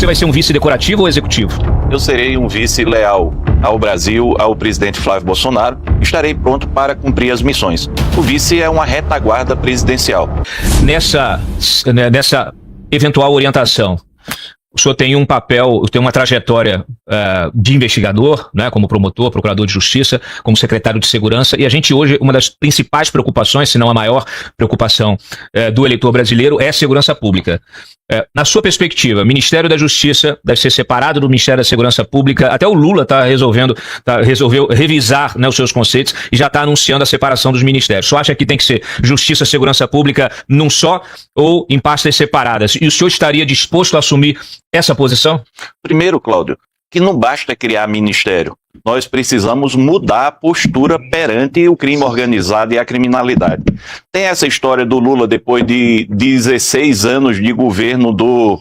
você vai ser um vice decorativo ou executivo? Eu serei um vice leal ao Brasil, ao presidente Flávio Bolsonaro. Estarei pronto para cumprir as missões. O vice é uma retaguarda presidencial. Nessa eventual orientação, o senhor tem um papel, tem uma trajetória de investigador, né, como promotor, procurador de justiça, como secretário de segurança, e a gente hoje, uma das principais preocupações, se não a maior preocupação do eleitor brasileiro é a segurança pública. Na sua perspectiva, o Ministério da Justiça deve ser separado do Ministério da Segurança Pública, até o Lula resolveu revisar, né, os seus conceitos e já está anunciando a separação dos ministérios. O senhor acha que tem que ser Justiça e Segurança Pública num só ou em pastas separadas? E o senhor estaria disposto a assumir essa posição? Primeiro, Cláudio, que não basta criar ministério. Nós precisamos mudar a postura perante o crime organizado e a criminalidade. Tem essa história do Lula, depois de 16 anos de governo do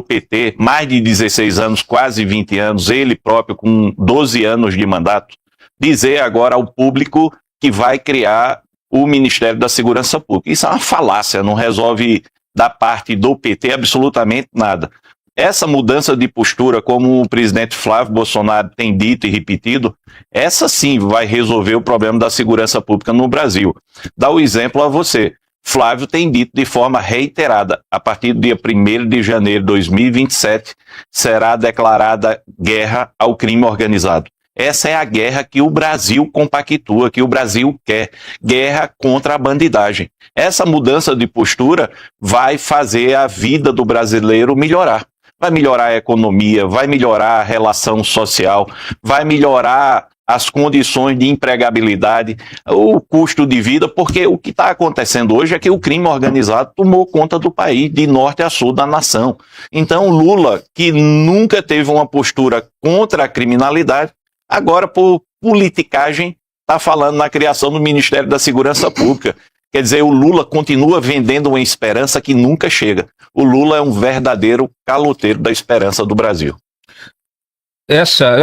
PT, mais de 16 anos, quase 20 anos, ele próprio com 12 anos de mandato, dizer agora ao público que vai criar o Ministério da Segurança Pública. Isso é uma falácia, não resolve da parte do PT absolutamente nada. Essa mudança de postura, como o presidente Flávio Bolsonaro tem dito e repetido, essa sim vai resolver o problema da segurança pública no Brasil. Dá o exemplo a você. Flávio tem dito de forma reiterada, a partir do dia 1º de janeiro de 2027, será declarada guerra ao crime organizado. Essa é a guerra que o Brasil compactua, que o Brasil quer. Guerra contra a bandidagem. Essa mudança de postura vai fazer a vida do brasileiro melhorar. Vai melhorar a economia, vai melhorar a relação social, vai melhorar as condições de empregabilidade, o custo de vida, porque o que está acontecendo hoje é que o crime organizado tomou conta do país, de norte a sul da nação. Então Lula, que nunca teve uma postura contra a criminalidade, agora por politicagem está falando na criação do Ministério da Segurança Pública. Quer dizer, o Lula continua vendendo uma esperança que nunca chega. O Lula é um verdadeiro caloteiro da esperança do Brasil.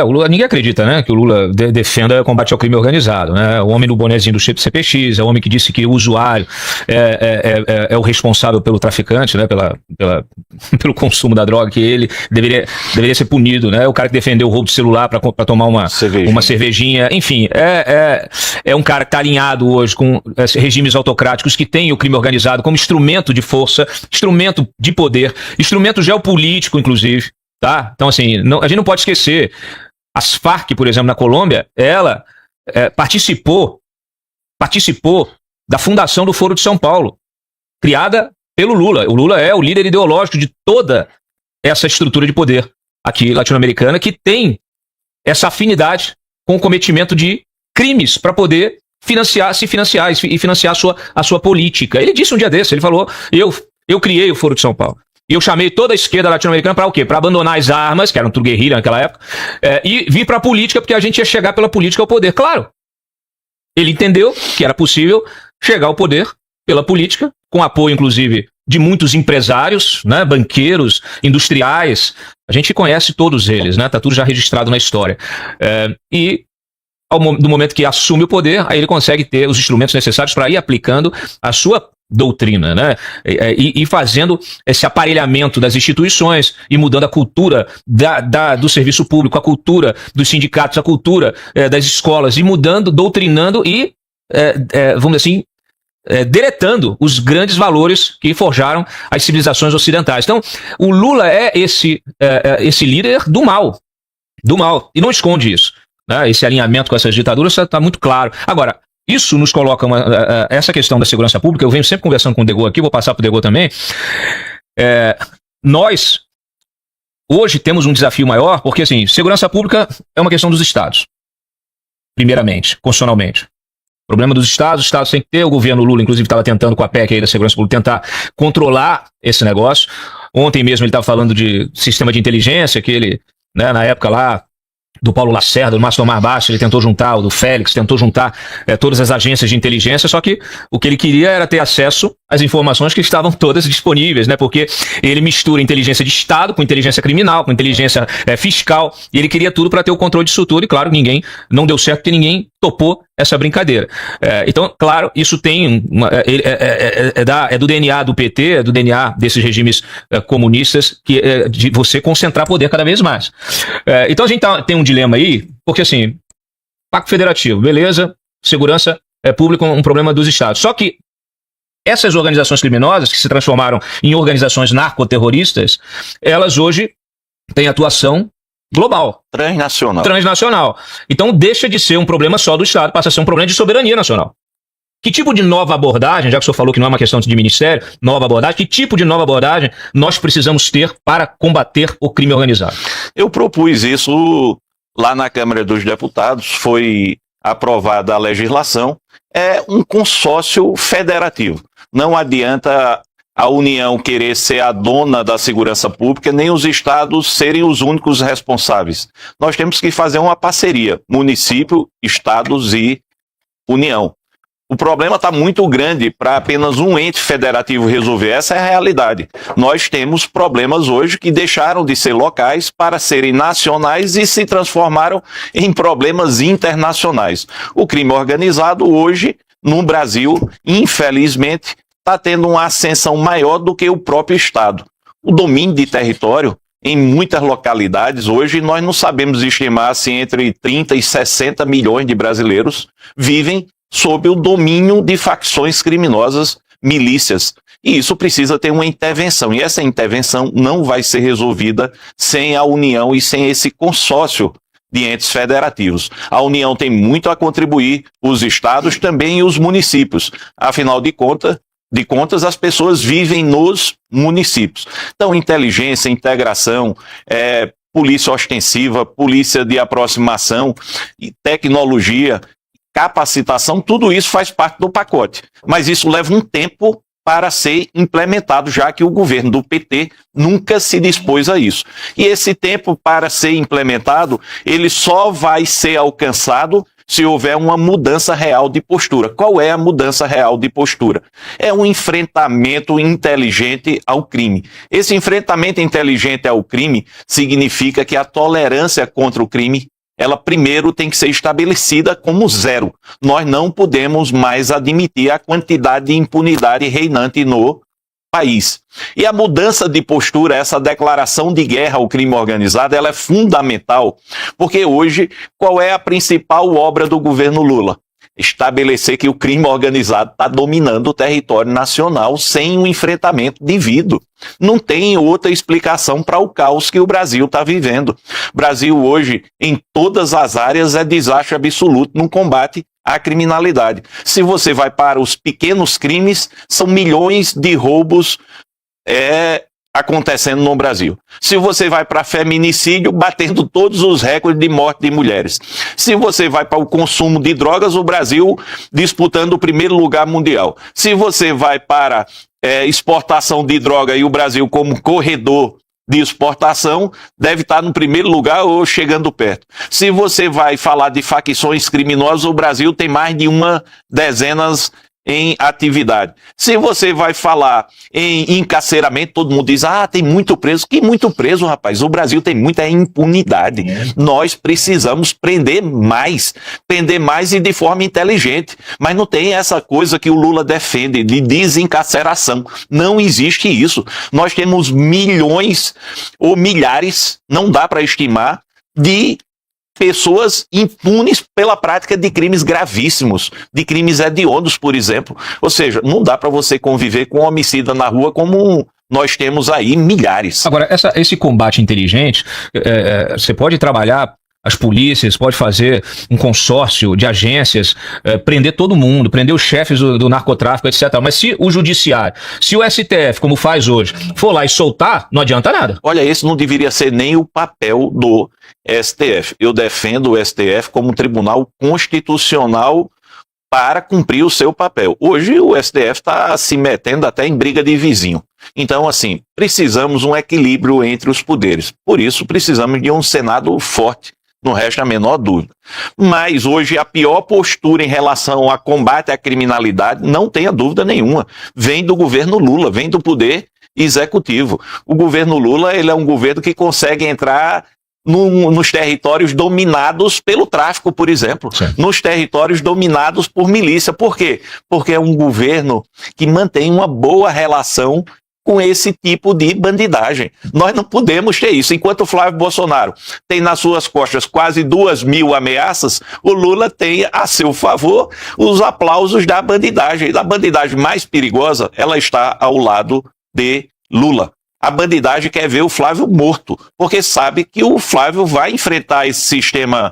O Lula, ninguém acredita, né, que o Lula defenda o combate ao crime organizado, né? O homem do bonezinho do CPX, é o homem que disse que o usuário é o responsável pelo traficante, né, pelo consumo da droga, que ele deveria ser punido, né? O cara que defendeu o roubo de celular para tomar uma cervejinha, enfim, é um cara que está alinhado hoje com regimes autocráticos que têm o crime organizado como instrumento de força, instrumento de poder, instrumento geopolítico, inclusive. Tá? Então, assim, a gente não pode esquecer. As Farc, por exemplo, na Colômbia, ela participou da fundação do Foro de São Paulo, criada pelo Lula. O Lula é o líder ideológico de toda essa estrutura de poder aqui latino-americana, que tem essa afinidade com o cometimento de crimes para poder se financiar e financiar a sua política. Ele disse um dia desse, ele falou, eu criei o Foro de São Paulo. E eu chamei toda a esquerda latino-americana para o quê? Para abandonar as armas, que eram tudo guerrilha naquela época, e vir para a política, porque a gente ia chegar pela política ao poder. Claro, ele entendeu que era possível chegar ao poder pela política, com apoio, inclusive, de muitos empresários, né, banqueiros, industriais. A gente conhece todos eles, né? Tá tudo já registrado na história. No momento que assume o poder, aí ele consegue ter os instrumentos necessários para ir aplicando a sua doutrina, né? E fazendo esse aparelhamento das instituições e mudando a cultura do serviço público, a cultura dos sindicatos, a cultura das escolas, e mudando, doutrinando e, vamos dizer assim, deletando os grandes valores que forjaram as civilizações ocidentais. Então, o Lula é esse líder do mal, e não esconde isso, né? Esse alinhamento com essas ditaduras está muito claro. Agora, isso nos coloca essa questão da segurança pública. Eu venho sempre conversando com o Degô aqui, vou passar para o Degô também. Nós, hoje, temos um desafio maior, porque, assim, segurança pública é uma questão dos estados, primeiramente, constitucionalmente. O problema dos estados, os estados têm que ter, o governo Lula, inclusive, estava tentando com a PEC aí da segurança pública, tentar controlar esse negócio. Ontem mesmo ele estava falando de sistema de inteligência, que ele, né, na época lá, do Paulo Lacerda, do Márcio Tomar Baixo, ele tentou juntar, o do Félix, tentou juntar todas as agências de inteligência, só que o que ele queria era ter acesso às informações que estavam todas disponíveis, né? Porque ele mistura inteligência de Estado com inteligência criminal, com inteligência fiscal, e ele queria tudo para ter o controle disso tudo, e claro, não deu certo porque ninguém topou essa brincadeira. Então, claro, isso tem é do DNA do PT, é do DNA desses regimes comunistas, de você concentrar poder cada vez mais. Então a gente tem um dilema aí, porque assim, Pacto Federativo, beleza, segurança pública um problema dos estados. Só que essas organizações criminosas que se transformaram em organizações narcoterroristas, elas hoje têm atuação global. Transnacional. Então deixa de ser um problema só do Estado, passa a ser um problema de soberania nacional. Que tipo de nova abordagem, já que o senhor falou que não é uma questão de ministério, nova abordagem, que tipo de nova abordagem nós precisamos ter para combater o crime organizado? Eu propus isso lá na Câmara dos Deputados, foi aprovada a legislação, é um consórcio federativo. Não adianta a União querer ser a dona da segurança pública, nem os estados serem os únicos responsáveis. Nós temos que fazer uma parceria, município, estados e União. O problema está muito grande para apenas um ente federativo resolver. Essa é a realidade. Nós temos problemas hoje que deixaram de ser locais para serem nacionais e se transformaram em problemas internacionais. O crime organizado hoje, no Brasil, infelizmente, está tendo uma ascensão maior do que o próprio Estado. O domínio de território, em muitas localidades, hoje nós não sabemos estimar se entre 30 e 60 milhões de brasileiros vivem sob o domínio de facções criminosas, milícias. E isso precisa ter uma intervenção. E essa intervenção não vai ser resolvida sem a União e sem esse consórcio de entes federativos. A União tem muito a contribuir, os estados também e os municípios. Afinal de contas, as pessoas vivem nos municípios. Então, inteligência, integração, polícia ostensiva, polícia de aproximação, tecnologia, capacitação, tudo isso faz parte do pacote. Mas isso leva um tempo para ser implementado, já que o governo do PT nunca se dispôs a isso. E esse tempo para ser implementado, ele só vai ser alcançado se houver uma mudança real de postura. Qual é a mudança real de postura? É um enfrentamento inteligente ao crime. Esse enfrentamento inteligente ao crime significa que a tolerância contra o crime, ela primeiro tem que ser estabelecida como zero. Nós não podemos mais admitir a quantidade de impunidade reinante no país. E a mudança de postura, essa declaração de guerra ao crime organizado, ela é fundamental, porque hoje, qual é a principal obra do governo Lula? Estabelecer que o crime organizado está dominando o território nacional sem um enfrentamento devido. Não tem outra explicação para o caos que o Brasil está vivendo. O Brasil hoje, em todas as áreas, é desastre absoluto no combate à criminalidade. Se você vai para os pequenos crimes, são milhões de roubos acontecendo no Brasil. Se você vai para feminicídio, batendo todos os recordes de morte de mulheres. Se você vai para o consumo de drogas, o Brasil disputando o primeiro lugar mundial. Se você vai para exportação de droga e o Brasil como corredor de exportação, deve estar no primeiro lugar ou chegando perto. Se você vai falar de facções criminosas, o Brasil tem mais de uma dezena em atividade. Se você vai falar em encarceramento, todo mundo diz, tem muito preso. Que muito preso, rapaz? O Brasil tem muita impunidade. Nós precisamos prender mais e de forma inteligente. Mas não tem essa coisa que o Lula defende, de desencarceração. Não existe isso. Nós temos milhões ou milhares, não dá para estimar, de pessoas impunes pela prática de crimes gravíssimos, de crimes hediondos, por exemplo. Ou seja, não dá para você conviver com um homicida na rua como nós temos aí milhares. Agora, esse combate inteligente, você pode trabalhar, as polícias, pode fazer um consórcio de agências, prender todo mundo, prender os chefes do narcotráfico, etc. Mas se o judiciário, se o STF, como faz hoje, for lá e soltar, não adianta nada. Olha, esse não deveria ser nem o papel do STF. Eu defendo o STF como um tribunal constitucional para cumprir o seu papel. Hoje o STF está se metendo até em briga de vizinho. Então, assim, precisamos um equilíbrio entre os poderes. Por isso, precisamos de um Senado forte. Não resta a menor dúvida. Mas hoje a pior postura em relação a combate à criminalidade, não tenha dúvida nenhuma, vem do governo Lula, vem do poder executivo. O governo Lula, ele é um governo que consegue entrar nos territórios dominados pelo tráfico, por exemplo, nos territórios dominados por milícia. Por quê? Porque é um governo que mantém uma boa relação com esse tipo de bandidagem. Nós não podemos ter isso. Enquanto o Flávio Bolsonaro tem nas suas costas quase 2.000 ameaças, o Lula tem a seu favor os aplausos da bandidagem. A bandidagem mais perigosa, ela está ao lado de Lula. A bandidagem quer ver o Flávio morto, porque sabe que o Flávio vai enfrentar esse sistema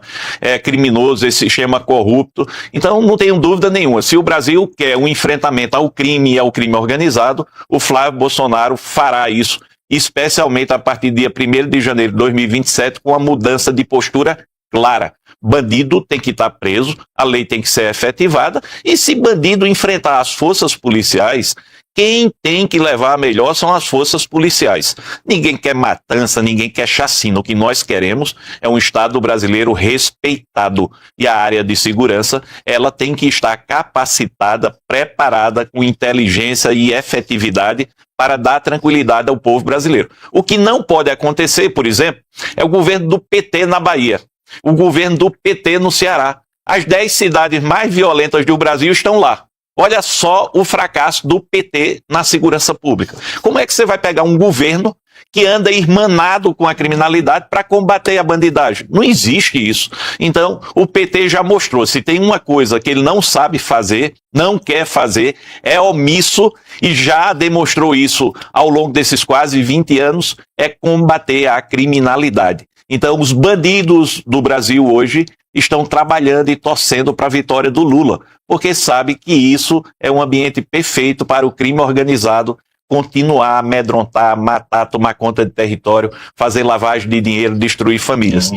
criminoso, esse sistema corrupto. Então, não tenho dúvida nenhuma. Se o Brasil quer um enfrentamento ao crime e ao crime organizado, o Flávio Bolsonaro fará isso, especialmente a partir do dia 1º de janeiro de 2027, com a mudança de postura clara. Bandido tem que estar preso, a lei tem que ser efetivada, e se bandido enfrentar as forças policiais, quem tem que levar a melhor são as forças policiais. Ninguém quer matança, ninguém quer chacina. O que nós queremos é um Estado brasileiro respeitado. E a área de segurança, ela tem que estar capacitada, preparada, com inteligência e efetividade para dar tranquilidade ao povo brasileiro. O que não pode acontecer, por exemplo, é o governo do PT na Bahia, o governo do PT no Ceará. As 10 cidades mais violentas do Brasil estão lá. Olha só o fracasso do PT na segurança pública. Como é que você vai pegar um governo que anda irmanado com a criminalidade para combater a bandidagem? Não existe isso. Então, o PT já mostrou, se tem uma coisa que ele não sabe fazer, não quer fazer, é omisso, e já demonstrou isso ao longo desses quase 20 anos, é combater a criminalidade. Então, os bandidos do Brasil hoje estão trabalhando e torcendo para a vitória do Lula, porque sabe que isso é um ambiente perfeito para o crime organizado continuar a amedrontar, matar, tomar conta de território, fazer lavagem de dinheiro, destruir famílias.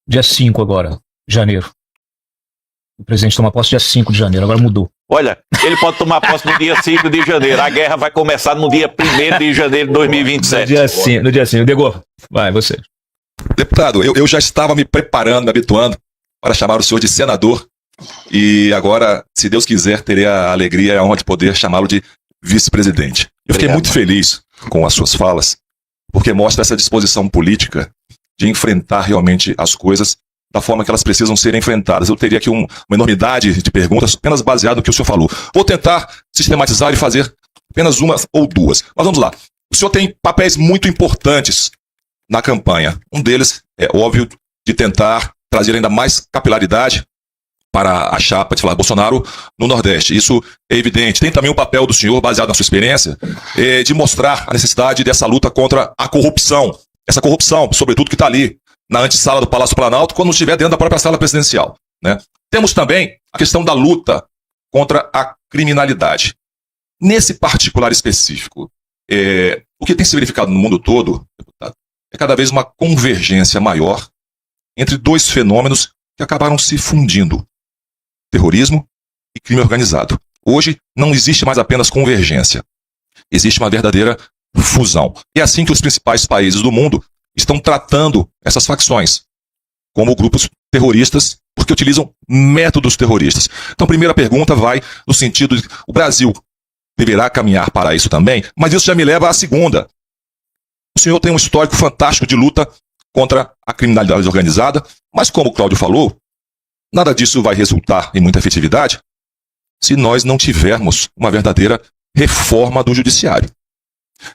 Dia 5 agora, janeiro. O presidente toma posse dia 5 de janeiro, agora mudou. Olha, ele pode tomar posse no dia 5 de janeiro. A guerra vai começar no dia 1º de janeiro de 2027. No dia 5. Degô, vai, você. Deputado, eu já estava me preparando, me habituando para chamar o senhor de senador, e agora, se Deus quiser, terei a alegria e a honra de poder chamá-lo de vice-presidente. Eu fiquei muito feliz com as suas falas, porque mostra essa disposição política de enfrentar realmente as coisas da forma que elas precisam ser enfrentadas. Eu teria aqui uma enormidade de perguntas, apenas baseado no que o senhor falou. Vou tentar sistematizar e fazer apenas uma ou duas. Mas vamos lá. O senhor tem papéis muito importantes na campanha. Um deles é óbvio de tentar trazer ainda mais capilaridade para a chapa de Flávio Bolsonaro no Nordeste. Isso é evidente. Tem também o papel do senhor, baseado na sua experiência, de mostrar a necessidade dessa luta contra a corrupção. Essa corrupção, sobretudo, que está ali na antessala do Palácio Planalto, quando estiver dentro da própria sala presidencial, né? Temos também a questão da luta contra a criminalidade. Nesse particular específico, o que tem se verificado no mundo todo, deputado, é cada vez uma convergência maior entre dois fenômenos que acabaram se fundindo: terrorismo e crime organizado. Hoje não existe mais apenas convergência, existe uma verdadeira fusão. É assim que os principais países do mundo estão tratando essas facções como grupos terroristas, porque utilizam métodos terroristas. Então, a primeira pergunta vai no sentido de o Brasil deverá caminhar para isso também, mas isso já me leva à segunda. O senhor tem um histórico fantástico de luta contra a criminalidade organizada, mas como o Cláudio falou, nada disso vai resultar em muita efetividade se nós não tivermos uma verdadeira reforma do judiciário.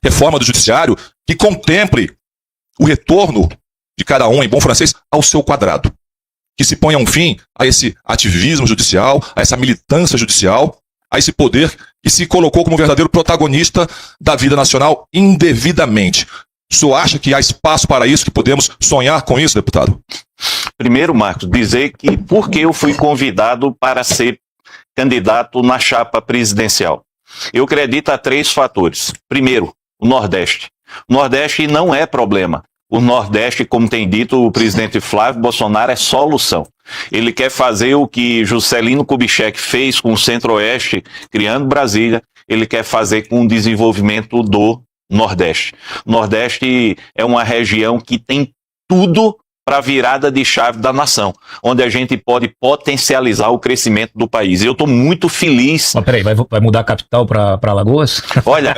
Reforma do judiciário que contemple o retorno de cada um, em bom francês, ao seu quadrado. Que se ponha um fim a esse ativismo judicial, a essa militância judicial, a esse poder que se colocou como verdadeiro protagonista da vida nacional indevidamente. O senhor acha que há espaço para isso, que podemos sonhar com isso, deputado? Primeiro, Marcos, dizer que por que eu fui convidado para ser candidato na chapa presidencial. Eu acredito a 3 fatores. Primeiro, o Nordeste. O Nordeste não é problema. O Nordeste, como tem dito o presidente Flávio Bolsonaro, é solução. Ele quer fazer o que Juscelino Kubitschek fez com o Centro-Oeste, criando Brasília. Ele quer fazer com o desenvolvimento do Nordeste. O Nordeste é uma região que tem tudo para a virada de chave da nação, onde a gente pode potencializar o crescimento do país. Eu estou muito feliz. Mas peraí, vai mudar a capital para Alagoas? Olha,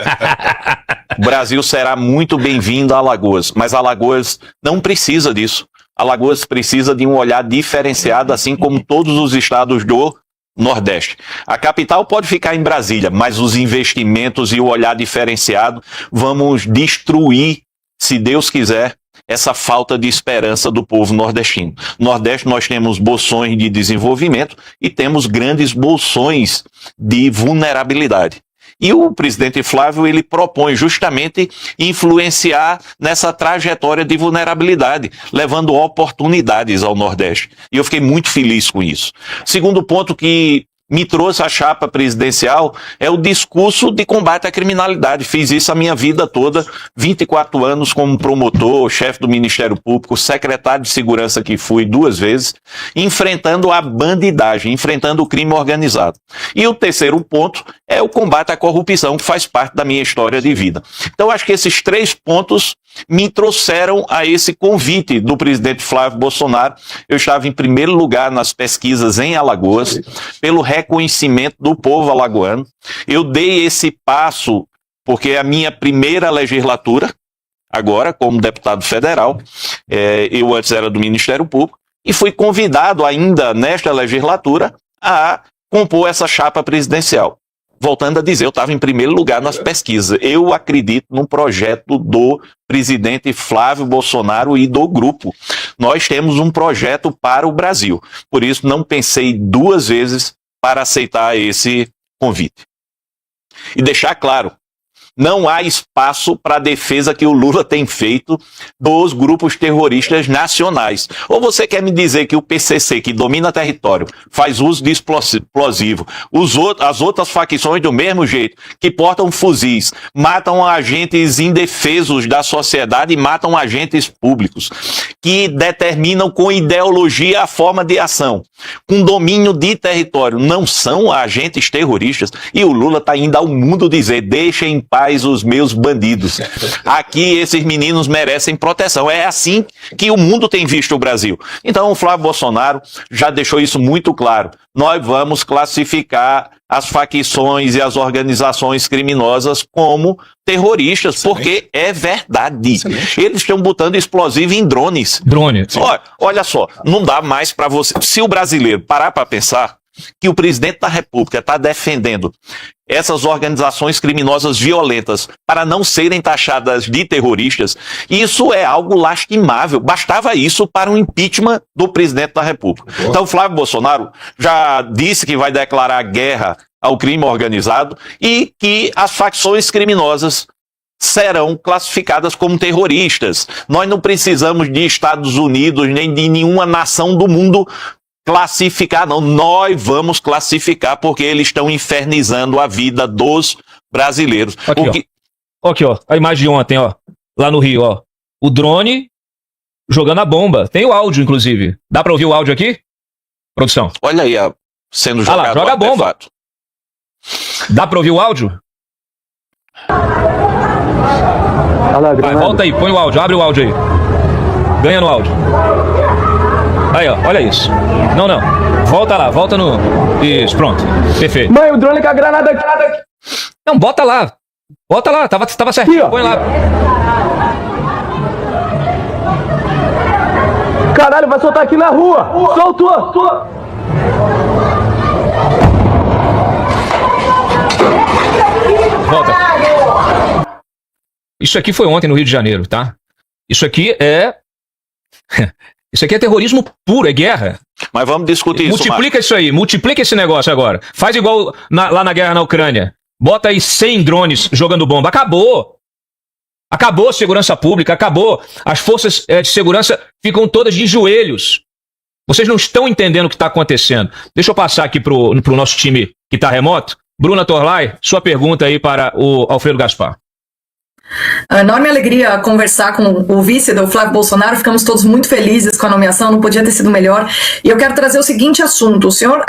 o Brasil será muito bem-vindo a Alagoas, mas Alagoas não precisa disso. Alagoas precisa de um olhar diferenciado, assim como todos os estados do Nordeste. A capital pode ficar em Brasília, mas os investimentos e o olhar diferenciado vamos destruir, se Deus quiser, essa falta de esperança do povo nordestino. No Nordeste nós temos bolsões de desenvolvimento e temos grandes bolsões de vulnerabilidade. E o presidente Flávio, ele propõe justamente influenciar nessa trajetória de vulnerabilidade, levando oportunidades ao Nordeste. E eu fiquei muito feliz com isso. Segundo ponto que me trouxe a chapa presidencial é o discurso de combate à criminalidade. Fiz isso a minha vida toda, 24 anos como promotor, chefe do Ministério Público, secretário de Segurança que fui 2 vezes, enfrentando a bandidagem, enfrentando o crime organizado. E o terceiro ponto é o combate à corrupção, que faz parte da minha história de vida. Então, acho que esses 3 pontos me trouxeram a esse convite do presidente Flávio Bolsonaro. Eu estava em primeiro lugar nas pesquisas em Alagoas, pelo reconhecimento do povo alagoano. Eu dei esse passo porque é a minha primeira legislatura, agora como deputado federal, eu antes era do Ministério Público, e fui convidado ainda nesta legislatura a compor essa chapa presidencial. Voltando a dizer, eu estava em primeiro lugar nas pesquisas. Eu acredito num projeto do presidente Flávio Bolsonaro e do grupo. Nós temos um projeto para o Brasil. Por isso, não pensei 2 vezes para aceitar esse convite. E deixar claro, não há espaço para a defesa que o Lula tem feito dos grupos terroristas nacionais. Ou você quer me dizer que o PCC, que domina território, faz uso de explosivo, as outras facções do mesmo jeito, que portam fuzis, matam agentes indefesos da sociedade e matam agentes públicos, que determinam com ideologia a forma de ação, com domínio de território, não são agentes terroristas? E o Lula está indo ao mundo dizer, deixem em paz os meus bandidos. Aqui esses meninos merecem proteção. É assim que o mundo tem visto o Brasil. Então o Flávio Bolsonaro já deixou isso muito claro. Nós vamos classificar as facções e as organizações criminosas como terroristas, excelente, porque é verdade. Excelente. Eles estão botando explosivo em drones. Drone. Olha só, não dá mais para você... Se o brasileiro parar para pensar que o presidente da República está defendendo essas organizações criminosas violentas para não serem taxadas de terroristas, isso é algo lastimável. Bastava isso para um impeachment do presidente da República. Então, Flávio Bolsonaro já disse que vai declarar guerra ao crime organizado e que as facções criminosas serão classificadas como terroristas. Nós não precisamos de Estados Unidos nem de nenhuma nação do mundo classificar, não. Nós vamos classificar porque eles estão infernizando a vida dos brasileiros. Aqui, ó, a imagem de ontem, ó, lá no Rio, ó, o drone jogando a bomba. Tem o áudio, inclusive. Dá pra ouvir o áudio aqui? Produção. Olha aí, ó, sendo jogado lá, joga a bomba. Dá pra ouvir o áudio? Vai, volta aí, põe o áudio, abre o áudio aí. Ganha no áudio. Aí, ó, olha isso. Não. Volta lá, volta no... Isso, pronto. Perfeito. Mãe, o drone com a granada aqui. Não, bota lá. Bota lá, tava certinho. Aqui, põe lá. Caralho, vai soltar aqui na rua. Soltou. Volta. Isso aqui foi ontem no Rio de Janeiro, tá? Isso aqui é terrorismo puro, é guerra. Mas vamos discutir isso. Multiplica isso aí, multiplica esse negócio agora. Faz igual lá na guerra na Ucrânia. Bota aí 100 drones jogando bomba. Acabou. Acabou a segurança pública, acabou. As forças de segurança ficam todas de joelhos. Vocês não estão entendendo o que está acontecendo. Deixa eu passar aqui pro nosso time que está remoto. Bruna Torlai, sua pergunta aí para o Alfredo Gaspar. Enorme alegria conversar com o vice do Flávio Bolsonaro, ficamos todos muito felizes com a nomeação, não podia ter sido melhor. E eu quero trazer o seguinte assunto: o senhor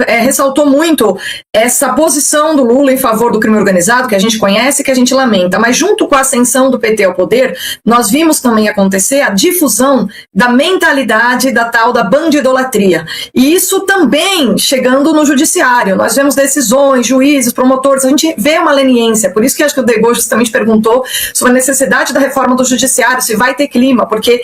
ressaltou muito essa posição do Lula em favor do crime organizado, que a gente conhece e que a gente lamenta, mas junto com a ascensão do PT ao poder, nós vimos também acontecer a difusão da mentalidade da tal da bandidolatria. E isso também chegando no judiciário. Nós vemos decisões, juízes, promotores, a gente vê uma leniência, por isso que acho que o Dego justamente perguntou sobre a necessidade da reforma do judiciário, se vai ter clima, porque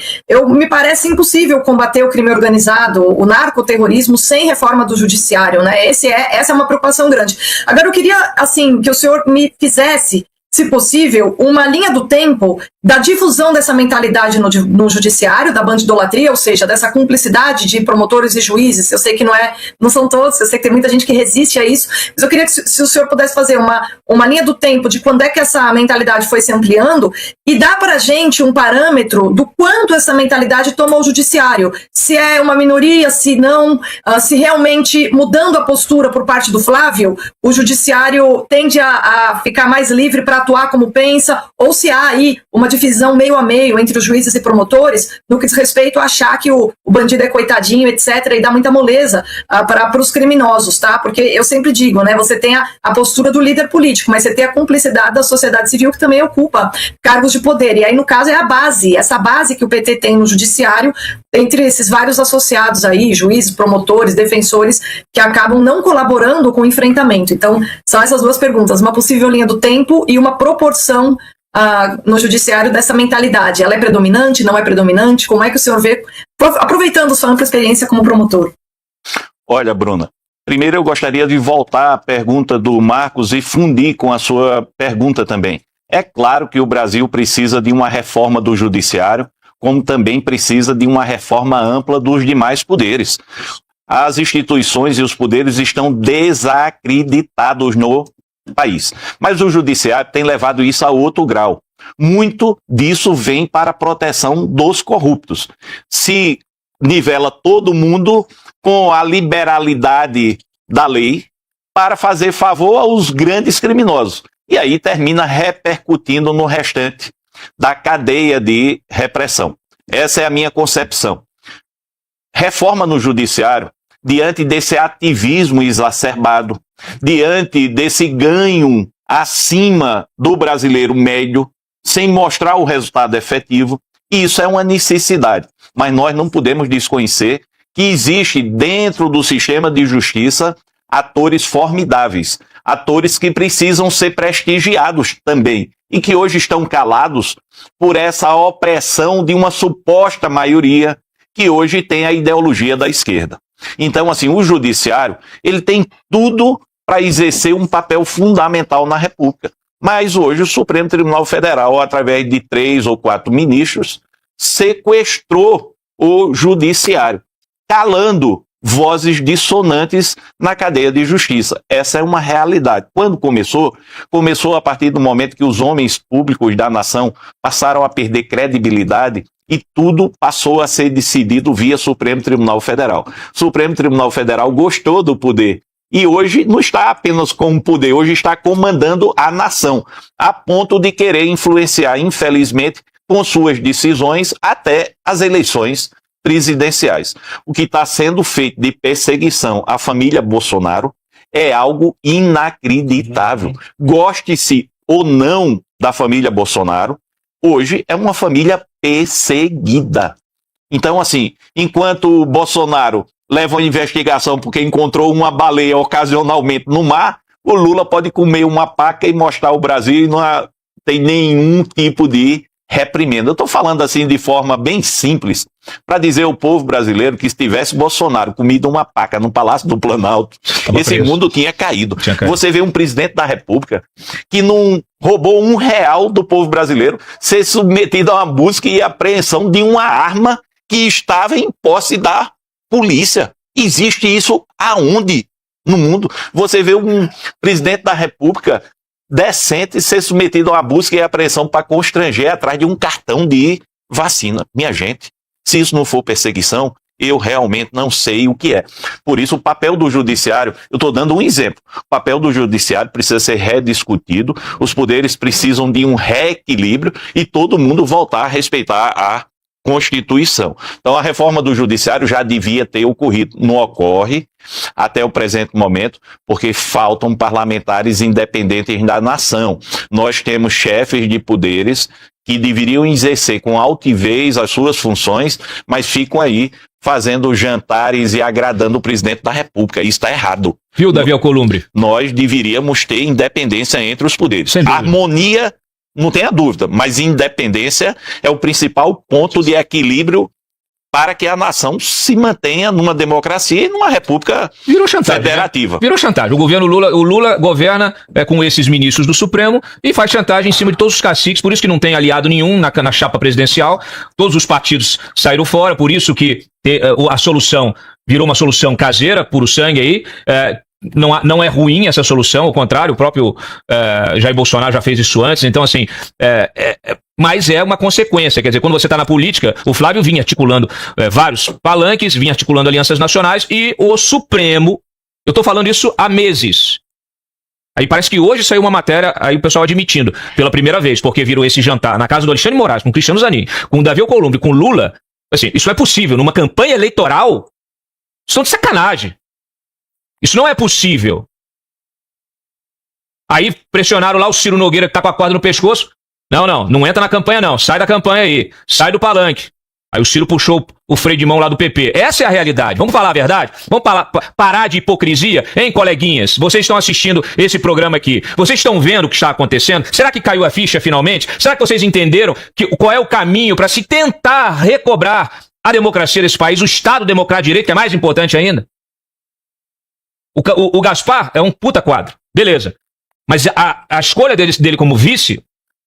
me parece impossível combater o crime organizado, o narcoterrorismo, sem reforma do judiciário, né? Essa é uma preocupação grande. Agora eu queria, assim, que o senhor me fizesse, se possível, uma linha do tempo da difusão dessa mentalidade no judiciário, da bandidolatria, ou seja, dessa cumplicidade de promotores e juízes. Eu sei que não são todos, eu sei que tem muita gente que resiste a isso, mas eu queria que se o senhor pudesse fazer uma linha do tempo de quando é que essa mentalidade foi se ampliando e dar para a gente um parâmetro do quanto essa mentalidade tomou o judiciário. Se é uma minoria, se não, se realmente mudando a postura por parte do Flávio, o judiciário tende a ficar mais livre para atuar como pensa, ou se há aí uma divisão meio a meio entre os juízes e promotores no que diz respeito a achar que o bandido é coitadinho, etc., e dá muita moleza para os criminosos, tá? Porque eu sempre digo, né, você tem a postura do líder político, mas você tem a cumplicidade da sociedade civil que também ocupa cargos de poder, e aí no caso é a base, essa base que o PT tem no judiciário, entre esses vários associados aí, juízes, promotores, defensores, que acabam não colaborando com o enfrentamento. Então, são essas duas perguntas, uma possível linha do tempo e uma proporção no judiciário dessa mentalidade. Ela é predominante, não é predominante? Como é que o senhor vê, aproveitando sua ampla experiência como promotor? Olha, Bruna, primeiro eu gostaria de voltar à pergunta do Marcos e fundir com a sua pergunta também. É claro que o Brasil precisa de uma reforma do judiciário, como também precisa de uma reforma ampla dos demais poderes. As instituições e os poderes estão desacreditados no país. Mas o judiciário tem levado isso a outro grau. Muito disso vem para a proteção dos corruptos. Se nivela todo mundo com a liberalidade da lei para fazer favor aos grandes criminosos. E aí termina repercutindo no restante da cadeia de repressão. Essa é a minha concepção. Reforma no judiciário, diante desse ativismo exacerbado, diante desse ganho acima do brasileiro médio, sem mostrar o resultado efetivo, isso é uma necessidade. Mas nós não podemos desconhecer que existe dentro do sistema de justiça atores formidáveis, atores que precisam ser prestigiados também, e que hoje estão calados por essa opressão de uma suposta maioria que hoje tem a ideologia da esquerda. Então, assim, o judiciário, ele tem tudo para exercer um papel fundamental na República. Mas hoje o Supremo Tribunal Federal, através de 3 ou 4 ministros, sequestrou o judiciário, calando vozes dissonantes na cadeia de justiça. Essa é uma realidade. Quando começou? Começou a partir do momento que os homens públicos da nação passaram a perder credibilidade e tudo passou a ser decidido via Supremo Tribunal Federal. Supremo Tribunal Federal gostou do poder e hoje não está apenas com o poder, hoje está comandando a nação, a ponto de querer influenciar, infelizmente, com suas decisões até as eleições presidenciais. O que está sendo feito de perseguição à família Bolsonaro é algo inacreditável. Goste-se ou não da família Bolsonaro, hoje é uma família perseguida. Então, assim, enquanto o Bolsonaro leva uma investigação porque encontrou uma baleia ocasionalmente no mar, o Lula pode comer uma paca e mostrar o Brasil e não tem nenhum tipo de reprimenda. Eu estou falando assim de forma bem simples, para dizer ao povo brasileiro que se tivesse Bolsonaro comido uma paca no Palácio do Planalto, esse mundo tinha caído. Você vê um presidente da República que não roubou R$1 do povo brasileiro ser submetido a uma busca e apreensão de uma arma que estava em posse da polícia. Existe isso aonde no mundo? Você vê um presidente da República decente ser submetido a uma busca e apreensão para constranger atrás de um cartão de vacina. Minha gente, se isso não for perseguição, eu realmente não sei o que é. Por isso, o papel do judiciário, eu estou dando um exemplo, o papel do judiciário precisa ser rediscutido, os poderes precisam de um reequilíbrio e todo mundo voltar a respeitar a Constituição. Então, a reforma do judiciário já devia ter ocorrido. Não ocorre até o presente momento, porque faltam parlamentares independentes da nação. Nós temos chefes de poderes que deveriam exercer com altivez as suas funções, mas ficam aí fazendo jantares e agradando o presidente da República. Isso está errado. Viu, Davi Alcolumbre? Nós deveríamos ter independência entre os poderes. Sem dúvida. Harmonia, não tenha dúvida, mas independência é o principal ponto de equilíbrio para que a nação se mantenha numa democracia e numa república Virou chantagem, federativa. Né? Virou chantagem. O governo Lula, o Lula governa com esses ministros do Supremo e faz chantagem em cima de todos os caciques, por isso que não tem aliado nenhum na chapa presidencial. Todos os partidos saíram fora, por isso que a solução virou uma solução caseira, puro sangue aí. Não é ruim essa solução, ao contrário, o próprio Jair Bolsonaro já fez isso antes, então assim, mas é uma consequência, quer dizer, quando você está na política, o Flávio vinha articulando vários palanques, vinha articulando alianças nacionais e o Supremo, eu estou falando isso há meses. Aí parece que hoje saiu uma matéria, aí o pessoal admitindo, pela primeira vez, porque virou esse jantar na casa do Alexandre Moraes, com o Cristiano Zanin, com o Davi Alcolumbre, com o Lula, assim, isso é possível, numa campanha eleitoral, são de sacanagem. Isso não é possível. Aí pressionaram lá o Ciro Nogueira que tá com a corda no pescoço. Não entra na campanha não, sai da campanha aí, sai do palanque. Aí o Ciro puxou o freio de mão lá do PP. Essa é a realidade, vamos falar a verdade? Vamos parar de hipocrisia? Hein, coleguinhas? Vocês estão assistindo esse programa aqui, vocês estão vendo o que está acontecendo? Será que caiu a ficha finalmente? Será que vocês entenderam qual é o caminho para se tentar recobrar a democracia desse país, o Estado Democrático de Direito, que é mais importante ainda? O Gaspar é um puta quadro, beleza. Mas a escolha dele como vice,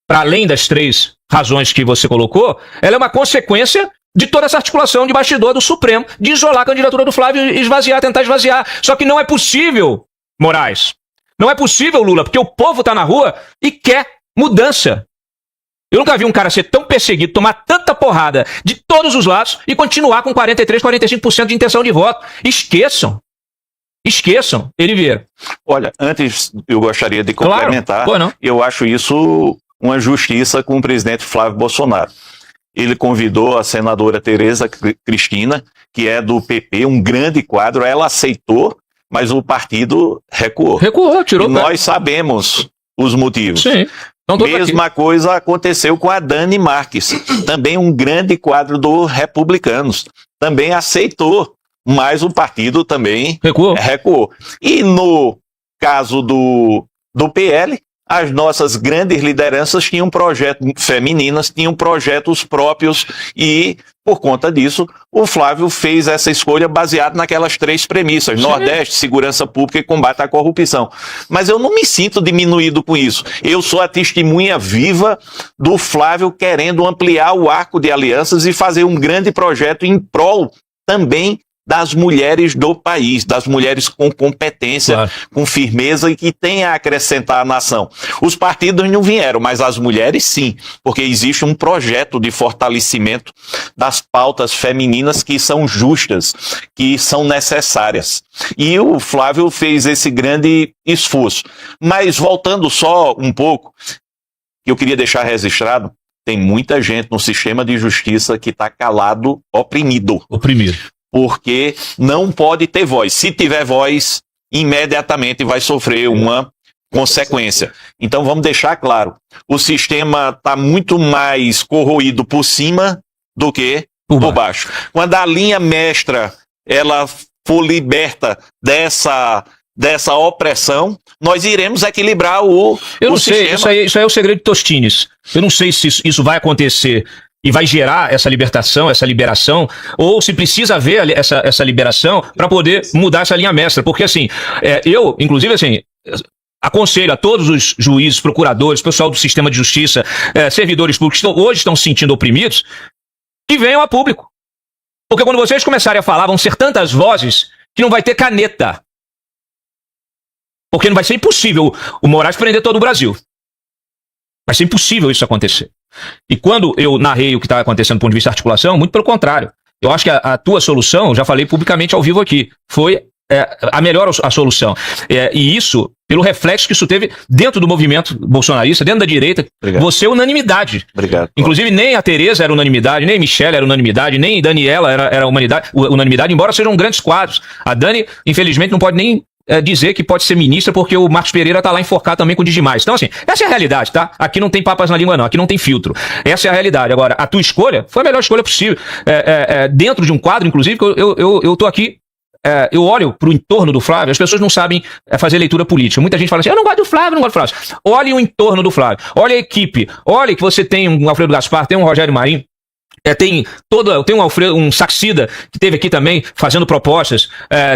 para além das 3 razões que você colocou, ela é uma consequência de toda essa articulação de bastidor do Supremo, de isolar a candidatura do Flávio e tentar esvaziar. Só que não é possível, Moraes. Não é possível, Lula, porque o povo tá na rua e quer mudança. Eu nunca vi um cara ser tão perseguido, tomar tanta porrada de todos os lados e continuar com 43, 45% de intenção de voto. Esqueçam, ele vira. Olha, antes eu gostaria de complementar, claro. Eu acho isso uma justiça com o presidente Flávio Bolsonaro. Ele convidou a senadora Tereza Cristina, que é do PP, um grande quadro, ela aceitou, mas o partido recuou. Tirou. E nós sabemos os motivos. Sim. Mesma coisa aconteceu com a Dani Marques, também um grande quadro do Republicanos, também aceitou. Mas o partido também recuou. E no caso do PL, as nossas grandes lideranças tinham femininas, tinham projetos próprios e, por conta disso, o Flávio fez essa escolha baseada naquelas 3 premissas, Nordeste, segurança pública e combate à corrupção. Mas eu não me sinto diminuído com isso. Eu sou a testemunha viva do Flávio querendo ampliar o arco de alianças e fazer um grande projeto em prol também das mulheres do país, das mulheres com competência, claro, com firmeza e que têm a acrescentar à nação. Os partidos não vieram, mas as mulheres sim, porque existe um projeto de fortalecimento das pautas femininas que são justas, que são necessárias. E o Flávio fez esse grande esforço. Mas voltando só um pouco, eu queria deixar registrado, tem muita gente no sistema de justiça que está calado, oprimido. Porque não pode ter voz. Se tiver voz, imediatamente vai sofrer uma consequência. Então vamos deixar claro, o sistema está muito mais corroído por cima do que por baixo. Quando a linha mestra ela for liberta dessa opressão, nós iremos equilibrar o sistema. Isso aí é o segredo de Tostines. Eu não sei se isso vai acontecer e vai gerar essa libertação, essa liberação, ou se precisa haver essa liberação para poder mudar essa linha mestra. Porque, assim, eu, inclusive, assim, aconselho a todos os juízes, procuradores, pessoal do sistema de justiça, servidores públicos que hoje estão se sentindo oprimidos, que venham a público. Porque quando vocês começarem a falar, vão ser tantas vozes que não vai ter caneta. Porque não vai ser impossível o Moraes prender todo o Brasil. Vai ser impossível isso acontecer. E quando eu narrei o que estava acontecendo do ponto de vista de articulação, muito pelo contrário. Eu acho que a tua solução, eu já falei publicamente ao vivo aqui, foi a melhor a solução. E isso, pelo reflexo que isso teve dentro do movimento bolsonarista, dentro da direita, Obrigado. você é unanimidade. Obrigado. Inclusive, nem a Tereza era unanimidade, nem a Michelle era unanimidade, nem Daniela era unanimidade, embora sejam grandes quadros. A Dani, infelizmente, não pode nem dizer que pode ser ministra, porque o Marcos Pereira tá lá enforcado também com o Digimais. Então, assim, essa é a realidade, tá? Aqui não tem papas na língua, não. Aqui não tem filtro. Essa é a realidade. Agora, a tua escolha foi a melhor escolha possível. Dentro de um quadro, inclusive, que eu tô aqui. Eu olho pro entorno do Flávio, as pessoas não sabem fazer leitura política. Muita gente fala assim, eu não gosto do Flávio, não gosto do Flávio. Olhe o entorno do Flávio, olha a equipe, olha que você tem um Alfredo Gaspar, tem um Rogério Marinho, tem um Saxida que teve aqui também fazendo propostas,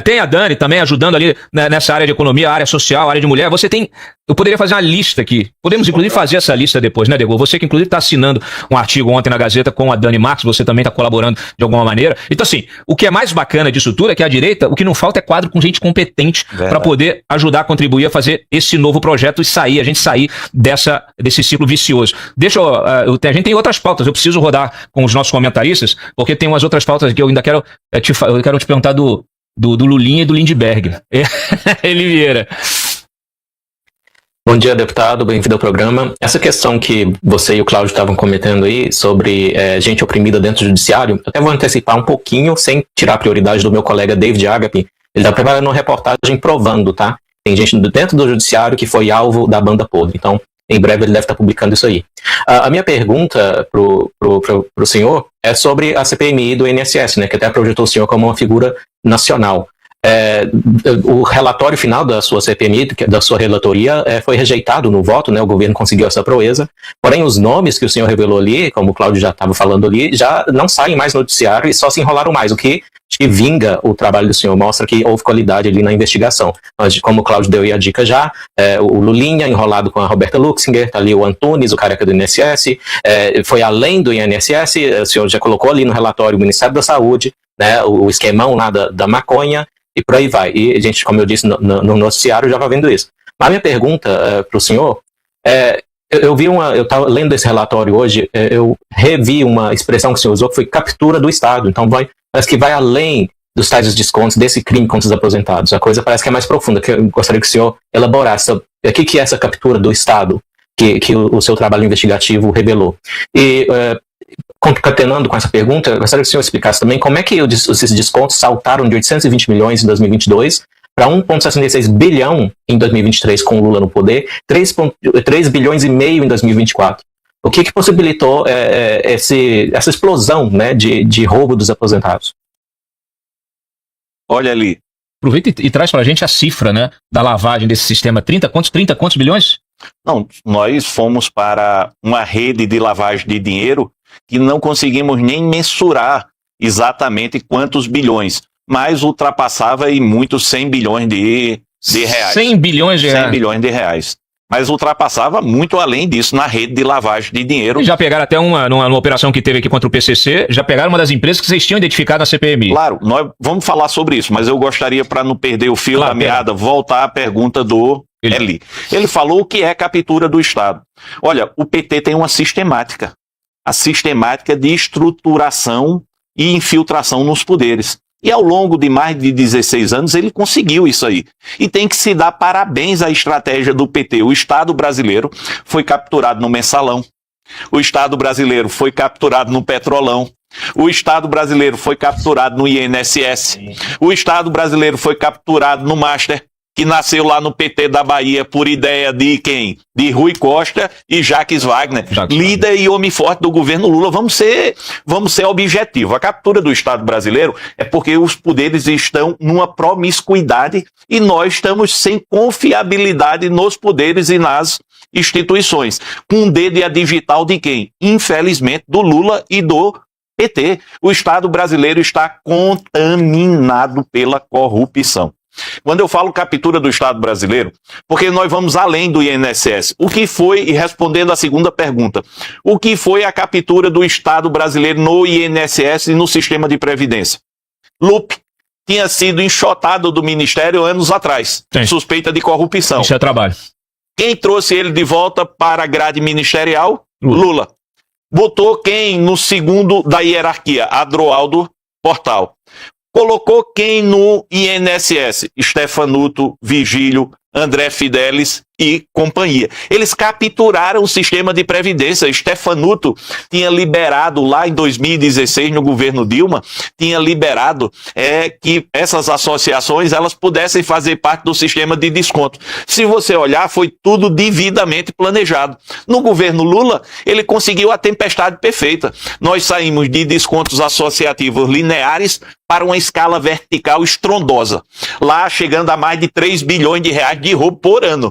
tem a Dani também ajudando ali nessa área de economia, área social, área de mulher. Você tem, eu poderia fazer uma lista aqui, podemos inclusive fazer essa lista depois, né, Dego? Você que inclusive está assinando um artigo ontem na Gazeta com a Dani Marques, você também está colaborando de alguma maneira. Então assim, o que é mais bacana disso tudo é que a direita, o que não falta é quadro com gente competente para poder ajudar a contribuir a fazer esse novo projeto e a gente sair desse ciclo vicioso. A gente tem outras pautas, eu preciso rodar com os nossos comentaristas, porque tem umas outras pautas que eu ainda quero te perguntar do Lulinha e do Lindbergh. Eli Vieira. Bom dia, deputado, bem-vindo ao programa. Essa questão que você e o Cláudio estavam comentando aí sobre gente oprimida dentro do judiciário, eu até vou antecipar um pouquinho, sem tirar a prioridade do meu colega David Agape. Ele está preparando uma reportagem provando, tá? Tem gente dentro do judiciário que foi alvo da banda podre. Então, em breve ele deve estar publicando isso aí. A minha pergunta pro senhor é sobre a CPMI do INSS, né, que até projetou o senhor como uma figura nacional. O relatório final da sua CPMI, da sua relatoria, foi rejeitado no voto, né, o governo conseguiu essa proeza, porém os nomes que o senhor revelou ali, como o Cláudio já estava falando ali, já não saem mais no noticiário e só se enrolaram mais, o que vinga o trabalho do senhor, mostra que houve qualidade ali na investigação. Mas, como o Cláudio deu aí a dica já, o Lulinha enrolado com a Roberta Luxinger, tá ali o Antunes, o careca do INSS, foi além do INSS, o senhor já colocou ali no relatório o Ministério da Saúde, né, o esquemão lá da maconha, e por aí vai. E a gente, como eu disse, no noticiário já vai vendo isso. Mas a minha pergunta para o senhor eu estava lendo esse relatório hoje, eu revi uma expressão que o senhor usou, que foi captura do Estado. Então parece que vai além dos tais descontos, desse crime contra os aposentados. A coisa parece que é mais profunda, que eu gostaria que o senhor elaborasse. O que é essa captura do Estado que o seu trabalho investigativo revelou? E concatenando com essa pergunta, eu gostaria que o senhor explicasse também como é que esses descontos saltaram de 820 milhões em 2022 para 1,66 bilhão em 2023 com o Lula no poder, 3 bilhões e meio em 2024. O que possibilitou essa explosão, né, de roubo dos aposentados? Olha ali. Aproveita e traz para a gente a cifra, né, da lavagem desse sistema. 30 quantos bilhões? Não, nós fomos para uma rede de lavagem de dinheiro que não conseguimos nem mensurar exatamente quantos bilhões, mas ultrapassava e muitos 100 bilhões de reais. 100 bilhões de reais. 100 bilhões de reais. Mas ultrapassava muito além disso na rede de lavagem de dinheiro. Já pegaram até numa operação que teve aqui contra o PCC, já pegaram uma das empresas que vocês tinham identificado na CPMI. Claro, nós vamos falar sobre isso, mas eu gostaria, para não perder o fio da meada, voltar à pergunta do Eli. Ele falou o que é captura do Estado. Olha, o PT tem uma sistemática. A sistemática de estruturação e infiltração nos poderes. E ao longo de mais de 16 anos ele conseguiu isso aí. E tem que se dar parabéns à estratégia do PT. O Estado brasileiro foi capturado no Mensalão. O Estado brasileiro foi capturado no Petrolão. O Estado brasileiro foi capturado no INSS. O Estado brasileiro foi capturado no Master, que nasceu lá no PT da Bahia por ideia de quem? De Rui Costa e Jacques Wagner, líder e homem forte do governo Lula. Vamos ser objetivos. A captura do Estado brasileiro é porque os poderes estão numa promiscuidade e nós estamos sem confiabilidade nos poderes e nas instituições. Com um dedo e a digital de quem? Infelizmente, do Lula e do PT. O Estado brasileiro está contaminado pela corrupção. Quando eu falo captura do Estado brasileiro, porque nós vamos além do INSS. O que foi, e respondendo à segunda pergunta, o que foi a captura do Estado brasileiro no INSS e no sistema de previdência? Lupe tinha sido enxotado do Ministério anos atrás, suspeita de corrupção. Isso é trabalho. Quem trouxe ele de volta para a grade ministerial? Lula. Botou quem no segundo da hierarquia? Adroaldo portal. Colocou quem no INSS? Stefanuto, Vigílio, André Fidelis e companhia. Eles capturaram o sistema de previdência. Stefanuto tinha liberado lá em 2016, no governo Dilma, tinha liberado que essas associações elas pudessem fazer parte do sistema de desconto. Se você olhar, foi tudo devidamente planejado. No governo Lula, ele conseguiu a tempestade perfeita. Nós saímos de descontos associativos lineares para uma escala vertical estrondosa. Lá chegando a mais de 3 bilhões de reais de roubo por ano.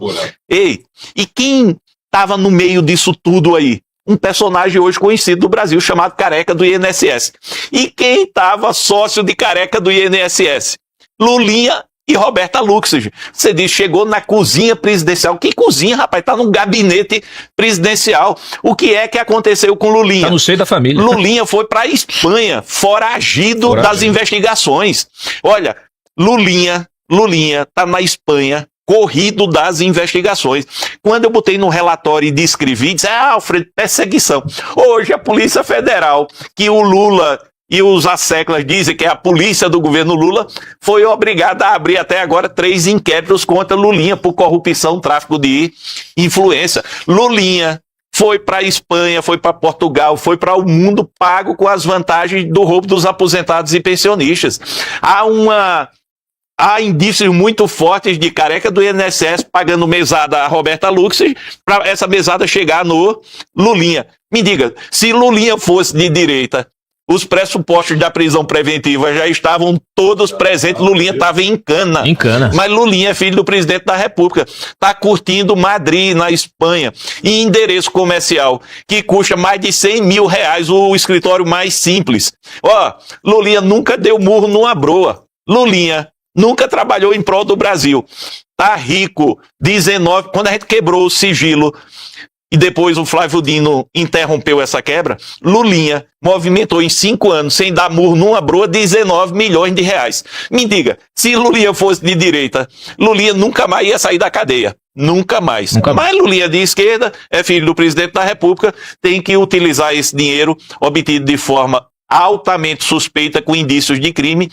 Ei, e quem estava no meio disso tudo aí? Um personagem hoje conhecido do Brasil, chamado Careca do INSS. E quem estava sócio de Careca do INSS? Lulinha e Roberta Luxemburg. Você diz, chegou na cozinha presidencial. Que cozinha, rapaz? Está no gabinete presidencial. O que é que aconteceu com Lulinha? Está no seio da família. Lulinha foi para a Espanha, foragido das investigações. Olha, Lulinha está na Espanha, corrido das investigações. Quando eu botei no relatório e descrevi, disse, Alfredo, perseguição. Hoje a Polícia Federal, que o Lula e os asseclas dizem que é a polícia do governo Lula, foi obrigada a abrir até agora 3 inquéritos contra Lulinha por corrupção, tráfico de influência. Lulinha foi para a Espanha, foi para Portugal, foi para o mundo pago com as vantagens do roubo dos aposentados e pensionistas. Há indícios muito fortes de Careca do INSS pagando mesada a Roberta Luxemburg para essa mesada chegar no Lulinha. Me diga, se Lulinha fosse de direita, os pressupostos da prisão preventiva já estavam todos presentes. Lulinha estava em cana. Mas Lulinha é filho do presidente da República. Está curtindo Madrid, na Espanha, em endereço comercial, que custa mais de 100 mil reais o escritório mais simples. Lulinha nunca deu murro numa broa. Lulinha nunca trabalhou em prol do Brasil. Tá rico. 19, quando a gente quebrou o sigilo e depois o Flávio Dino interrompeu essa quebra, Lulinha movimentou em 5 anos, sem dar murro numa broa, 19 milhões de reais. Me diga, se Lulinha fosse de direita, Lulinha nunca mais ia sair da cadeia. Nunca mais. Mas Lulinha de esquerda, é filho do presidente da República, tem que utilizar esse dinheiro obtido de forma altamente suspeita, com indícios de crime,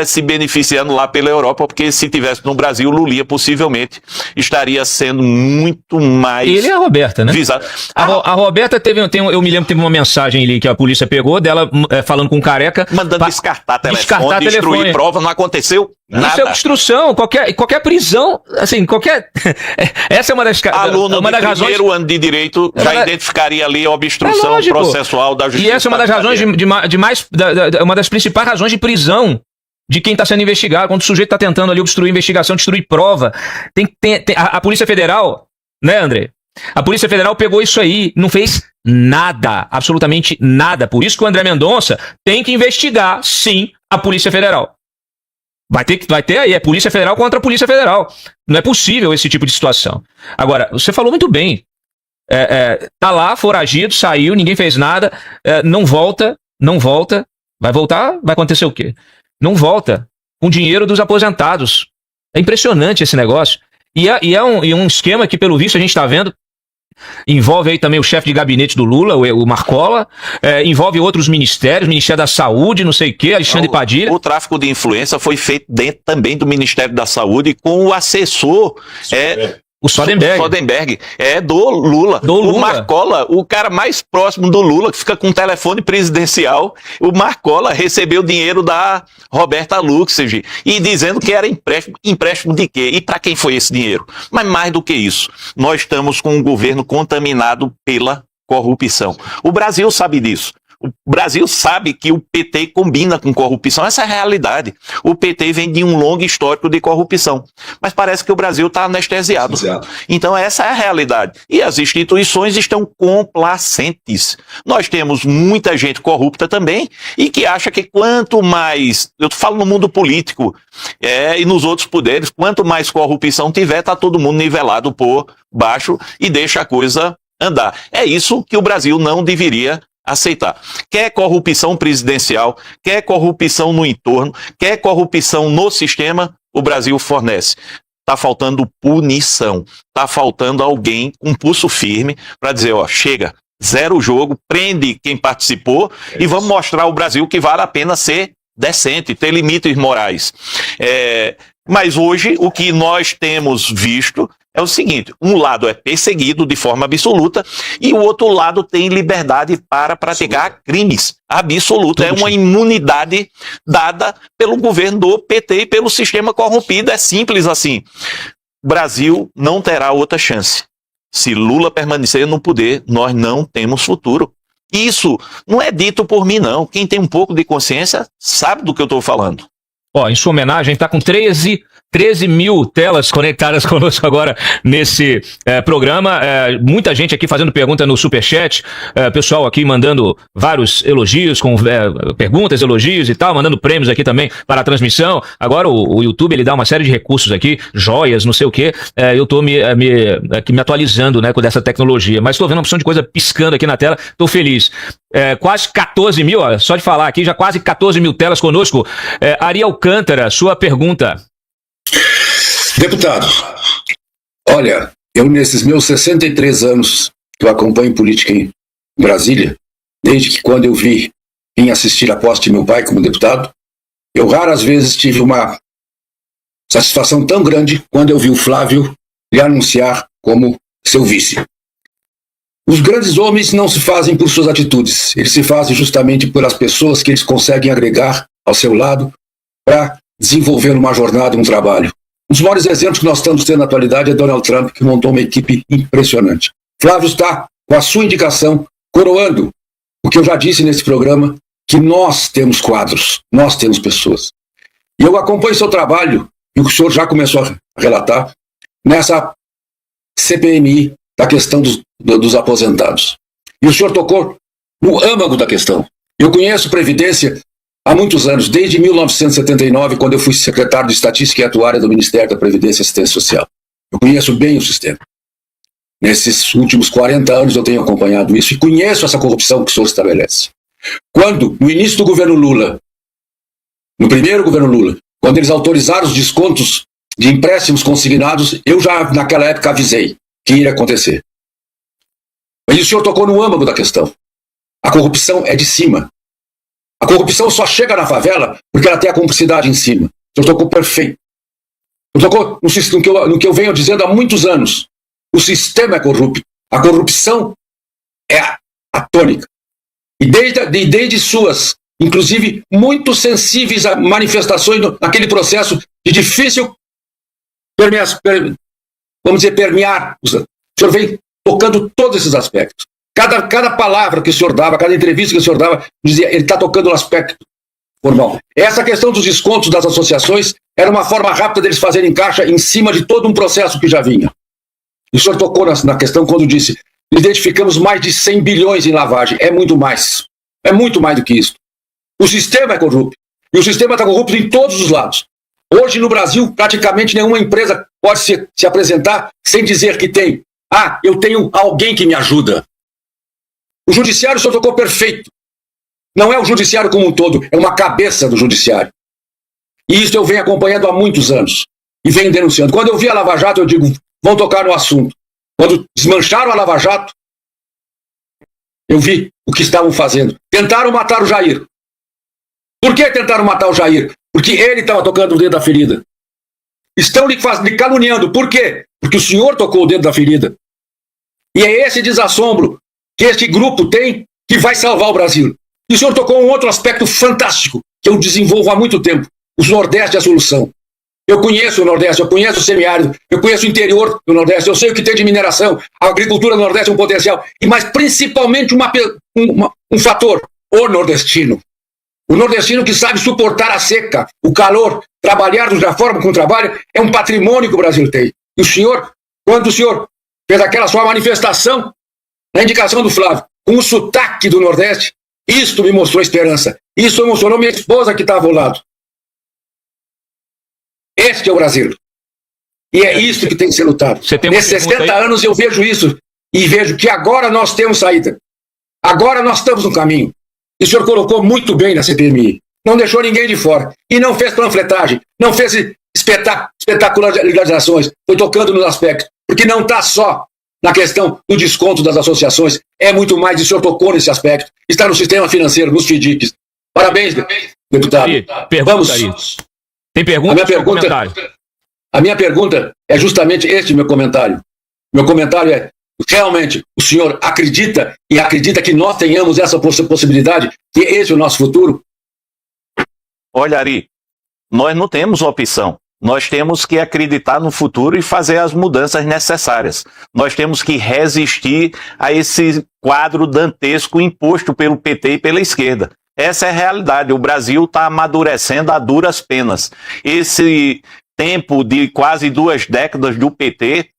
se beneficiando lá pela Europa, porque se tivesse no Brasil, Lulinha possivelmente estaria sendo muito mais... Ele é a Roberta, né? Visado. A Roberta eu me lembro, teve uma mensagem ali que a polícia pegou dela, falando com o Careca... Mandando descartar telefone, destruir prova, não aconteceu nada. Isso é obstrução, qualquer prisão, assim, essa é uma das aluno uma das de razões... primeiro ano de direito já identificaria ali a obstrução processual da justiça. E essa é uma das razões uma das principais razões de prisão de quem está sendo investigado, quando o sujeito está tentando ali obstruir investigação, destruir prova. A Polícia Federal, né, André? A Polícia Federal pegou isso aí, não fez nada, absolutamente nada. Por isso que o André Mendonça tem que investigar, sim, a Polícia Federal. Vai ter aí, é Polícia Federal contra a Polícia Federal. Não é possível esse tipo de situação. Agora, você falou muito bem. Tá lá, foragido, saiu, ninguém fez nada, não volta. Vai voltar, vai acontecer o quê? Não volta com dinheiro dos aposentados. É impressionante esse negócio. E é um esquema que, pelo visto, a gente está vendo, envolve aí também o chefe de gabinete do Lula, o Marcola, envolve outros ministérios, Ministério da Saúde, não sei o quê, Alexandre Padilha. O tráfico de influência foi feito dentro também do Ministério da Saúde com o assessor... O Sodenberg é do Lula. O Marcola, o cara mais próximo do Lula, que fica com o telefone presidencial, o Marcola recebeu dinheiro da Roberta Luxemburg e dizendo que era empréstimo. Empréstimo de quê? E para quem foi esse dinheiro? Mas mais do que isso, nós estamos com um governo contaminado pela corrupção. O Brasil sabe disso. O Brasil sabe que o PT combina com corrupção, essa é a realidade. O PT vem de um longo histórico de corrupção, mas parece que o Brasil está anestesiado. Então essa é a realidade. E as instituições estão complacentes. Nós temos muita gente corrupta também e que acha que quanto mais, eu falo no mundo político e nos outros poderes, quanto mais corrupção tiver, está todo mundo nivelado por baixo e deixa a coisa andar. É isso que o Brasil não deveria aceitar. Quer corrupção presidencial, quer corrupção no entorno, quer corrupção no sistema, o Brasil fornece. Está faltando punição, está faltando alguém com pulso firme para dizer, chega, zero o jogo, prende quem participou e vamos mostrar ao Brasil que vale a pena ser decente, ter limites morais. Mas hoje o que nós temos visto é o seguinte: um lado é perseguido de forma absoluta e o outro lado tem liberdade para praticar crimes. Absoluta. É uma imunidade dada pelo governo do PT e pelo sistema corrompido. É simples assim. O Brasil não terá outra chance. Se Lula permanecer no poder, nós não temos futuro. Isso não é dito por mim, não. Quem tem um pouco de consciência sabe do que eu estou falando. Ó, em sua homenagem, está com 13 mil telas conectadas conosco agora nesse programa. Muita gente aqui fazendo pergunta no Superchat. Pessoal aqui mandando vários elogios, com perguntas, elogios e tal, mandando prêmios aqui também para a transmissão. Agora o YouTube ele dá uma série de recursos aqui, joias, não sei o quê. Eu estou me atualizando, né, com dessa tecnologia. Mas estou vendo uma opção de coisa piscando aqui na tela. Estou feliz. Quase 14 mil, ó, só de falar aqui, já quase 14 mil telas conosco. Ari Alcântara, sua pergunta. Deputado, olha, eu nesses meus 63 anos que eu acompanho política em Brasília, desde que quando eu vim assistir a posse de meu pai como deputado, eu raras vezes tive uma satisfação tão grande quando eu vi o Flávio lhe anunciar como seu vice. Os grandes homens não se fazem por suas atitudes, eles se fazem justamente pelas pessoas que eles conseguem agregar ao seu lado para desenvolver uma jornada e um trabalho. Um dos maiores exemplos que nós estamos tendo na atualidade é Donald Trump, que montou uma equipe impressionante. Flávio está, com a sua indicação, coroando o que eu já disse nesse programa, que nós temos quadros, nós temos pessoas. E eu acompanho seu trabalho, e o senhor já começou a relatar, nessa CPMI da questão dos aposentados. E o senhor tocou no âmago da questão. Eu conheço Previdência há muitos anos, desde 1979, quando eu fui secretário de Estatística e Atuária do Ministério da Previdência e Assistência Social. Eu conheço bem o sistema. Nesses últimos 40 anos eu tenho acompanhado isso e conheço essa corrupção que o senhor estabelece. Quando, no início do governo Lula, no primeiro governo Lula, quando eles autorizaram os descontos de empréstimos consignados, eu já naquela época avisei que iria acontecer. Mas o senhor tocou no âmago da questão. A corrupção é de cima. A corrupção só chega na favela porque ela tem a cumplicidade em cima. O senhor tocou perfeito. O senhor tocou no que eu venho dizendo há muitos anos. O sistema é corrupto. A corrupção é a tônica. E desde suas, inclusive, muito sensíveis a manifestações naquele processo de difícil permear. O senhor vem tocando todos esses aspectos. Cada palavra que o senhor dava, cada entrevista que o senhor dava, dizia, ele está tocando no aspecto formal. Essa questão dos descontos das associações era uma forma rápida deles fazerem caixa em cima de todo um processo que já vinha. E o senhor tocou na questão quando disse, identificamos mais de 100 bilhões em lavagem. É muito mais. É muito mais do que isso. O sistema é corrupto. E o sistema está corrupto em todos os lados. Hoje, no Brasil, praticamente nenhuma empresa pode se apresentar sem dizer que tem. Eu tenho alguém que me ajuda. O judiciário, o senhor tocou perfeito. Não é o judiciário como um todo, é uma cabeça do judiciário. E isso eu venho acompanhando há muitos anos. E venho denunciando. Quando eu vi a Lava Jato, eu digo, vão tocar no assunto. Quando desmancharam a Lava Jato, eu vi o que estavam fazendo. Tentaram matar o Jair. Por que tentaram matar o Jair? Porque ele estava tocando o dedo da ferida. Estão lhe caluniando. Por quê? Porque o senhor tocou o dedo da ferida. E é esse desassombro que este grupo tem que vai salvar o Brasil. E o senhor tocou um outro aspecto fantástico que eu desenvolvo há muito tempo. O Nordeste é a solução. Eu conheço o Nordeste, eu conheço o semiárido, eu conheço o interior do Nordeste, eu sei o que tem de mineração, a agricultura do Nordeste é um potencial, mas principalmente um fator, o nordestino. O nordestino que sabe suportar a seca, o calor, trabalhar da forma como trabalha, é um patrimônio que o Brasil tem. E o senhor, quando o senhor fez aquela sua manifestação, na indicação do Flávio, com o sotaque do Nordeste, isto me mostrou esperança. Isso emocionou minha esposa que estava ao lado. Este é o Brasil. E é isso que tem que ser lutado. Nesses 60 anos eu vejo isso e vejo que agora nós temos saída. Agora nós estamos no caminho. E o senhor colocou muito bem na CPMI. Não deixou ninguém de fora. E não fez panfletagem. Não fez espetacularizações. Foi tocando nos aspectos. Porque não está só na questão do desconto das associações. É muito mais. E o senhor tocou nesse aspecto. Está no sistema financeiro, nos FDICs. Parabéns, deputado. Ari, pergunta, Ari. Tem pergunta? A minha pergunta é justamente este meu comentário. Meu comentário é, realmente, o senhor acredita que nós tenhamos essa possibilidade, que esse é o nosso futuro? Olha, Ari, nós não temos opção. Nós temos que acreditar no futuro e fazer as mudanças necessárias. Nós temos que resistir a esse quadro dantesco imposto pelo PT e pela esquerda. Essa é a realidade. O Brasil está amadurecendo a duras penas. Esse tempo de quase 2 décadas do PT,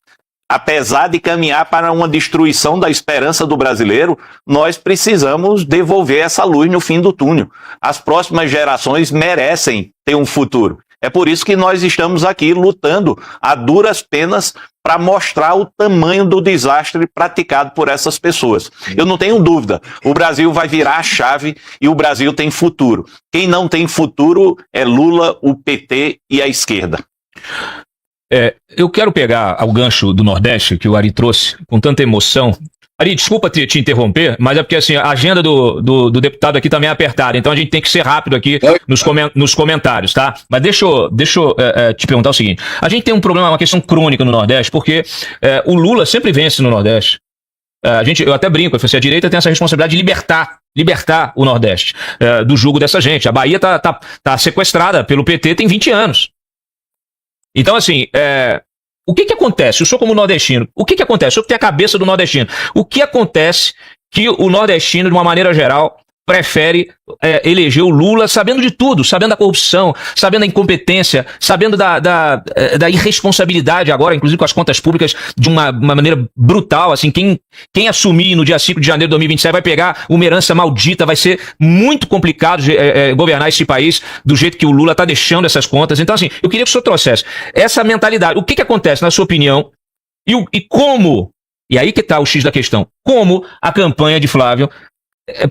apesar de caminhar para uma destruição da esperança do brasileiro, nós precisamos devolver essa luz no fim do túnel. As próximas gerações merecem ter um futuro. É por isso que nós estamos aqui lutando a duras penas para mostrar o tamanho do desastre praticado por essas pessoas. Eu não tenho dúvida, o Brasil vai virar a chave e o Brasil tem futuro. Quem não tem futuro é Lula, o PT e a esquerda. Eu quero pegar o gancho do Nordeste que o Ari trouxe com tanta emoção. Ari, desculpa te interromper, mas é porque assim, a agenda do deputado aqui também é apertada, então a gente tem que ser rápido aqui nos comentários, tá? Mas deixa eu te perguntar o seguinte, a gente tem um problema, uma questão crônica no Nordeste, porque o Lula sempre vence no Nordeste. Eu até brinco, eu falei assim, a direita tem essa responsabilidade de libertar o Nordeste do jugo dessa gente. A Bahia tá sequestrada pelo PT tem 20 anos. Então assim, o que acontece? O senhor como nordestino, o que acontece? O senhor que tem a cabeça do nordestino. O que acontece que o nordestino, de uma maneira geral, prefere eleger o Lula sabendo de tudo, sabendo da corrupção, sabendo da incompetência, sabendo da irresponsabilidade agora, inclusive com as contas públicas, de uma maneira brutal, assim, quem assumir no dia 5 de janeiro de 2027 vai pegar uma herança maldita, vai ser muito complicado governar esse país do jeito que o Lula está deixando essas contas. Então, assim, eu queria que o senhor trouxesse essa mentalidade. O que acontece, na sua opinião, e como, e aí que está o X da questão, como a campanha de Flávio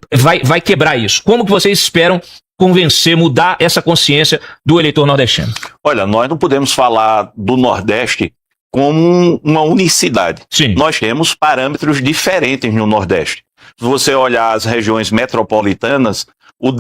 vai quebrar isso? Como que vocês esperam convencer, mudar essa consciência do eleitor nordestino? Olha, nós não podemos falar do Nordeste como uma unicidade. Sim. Nós temos parâmetros diferentes no Nordeste. Se você olhar as regiões metropolitanas, o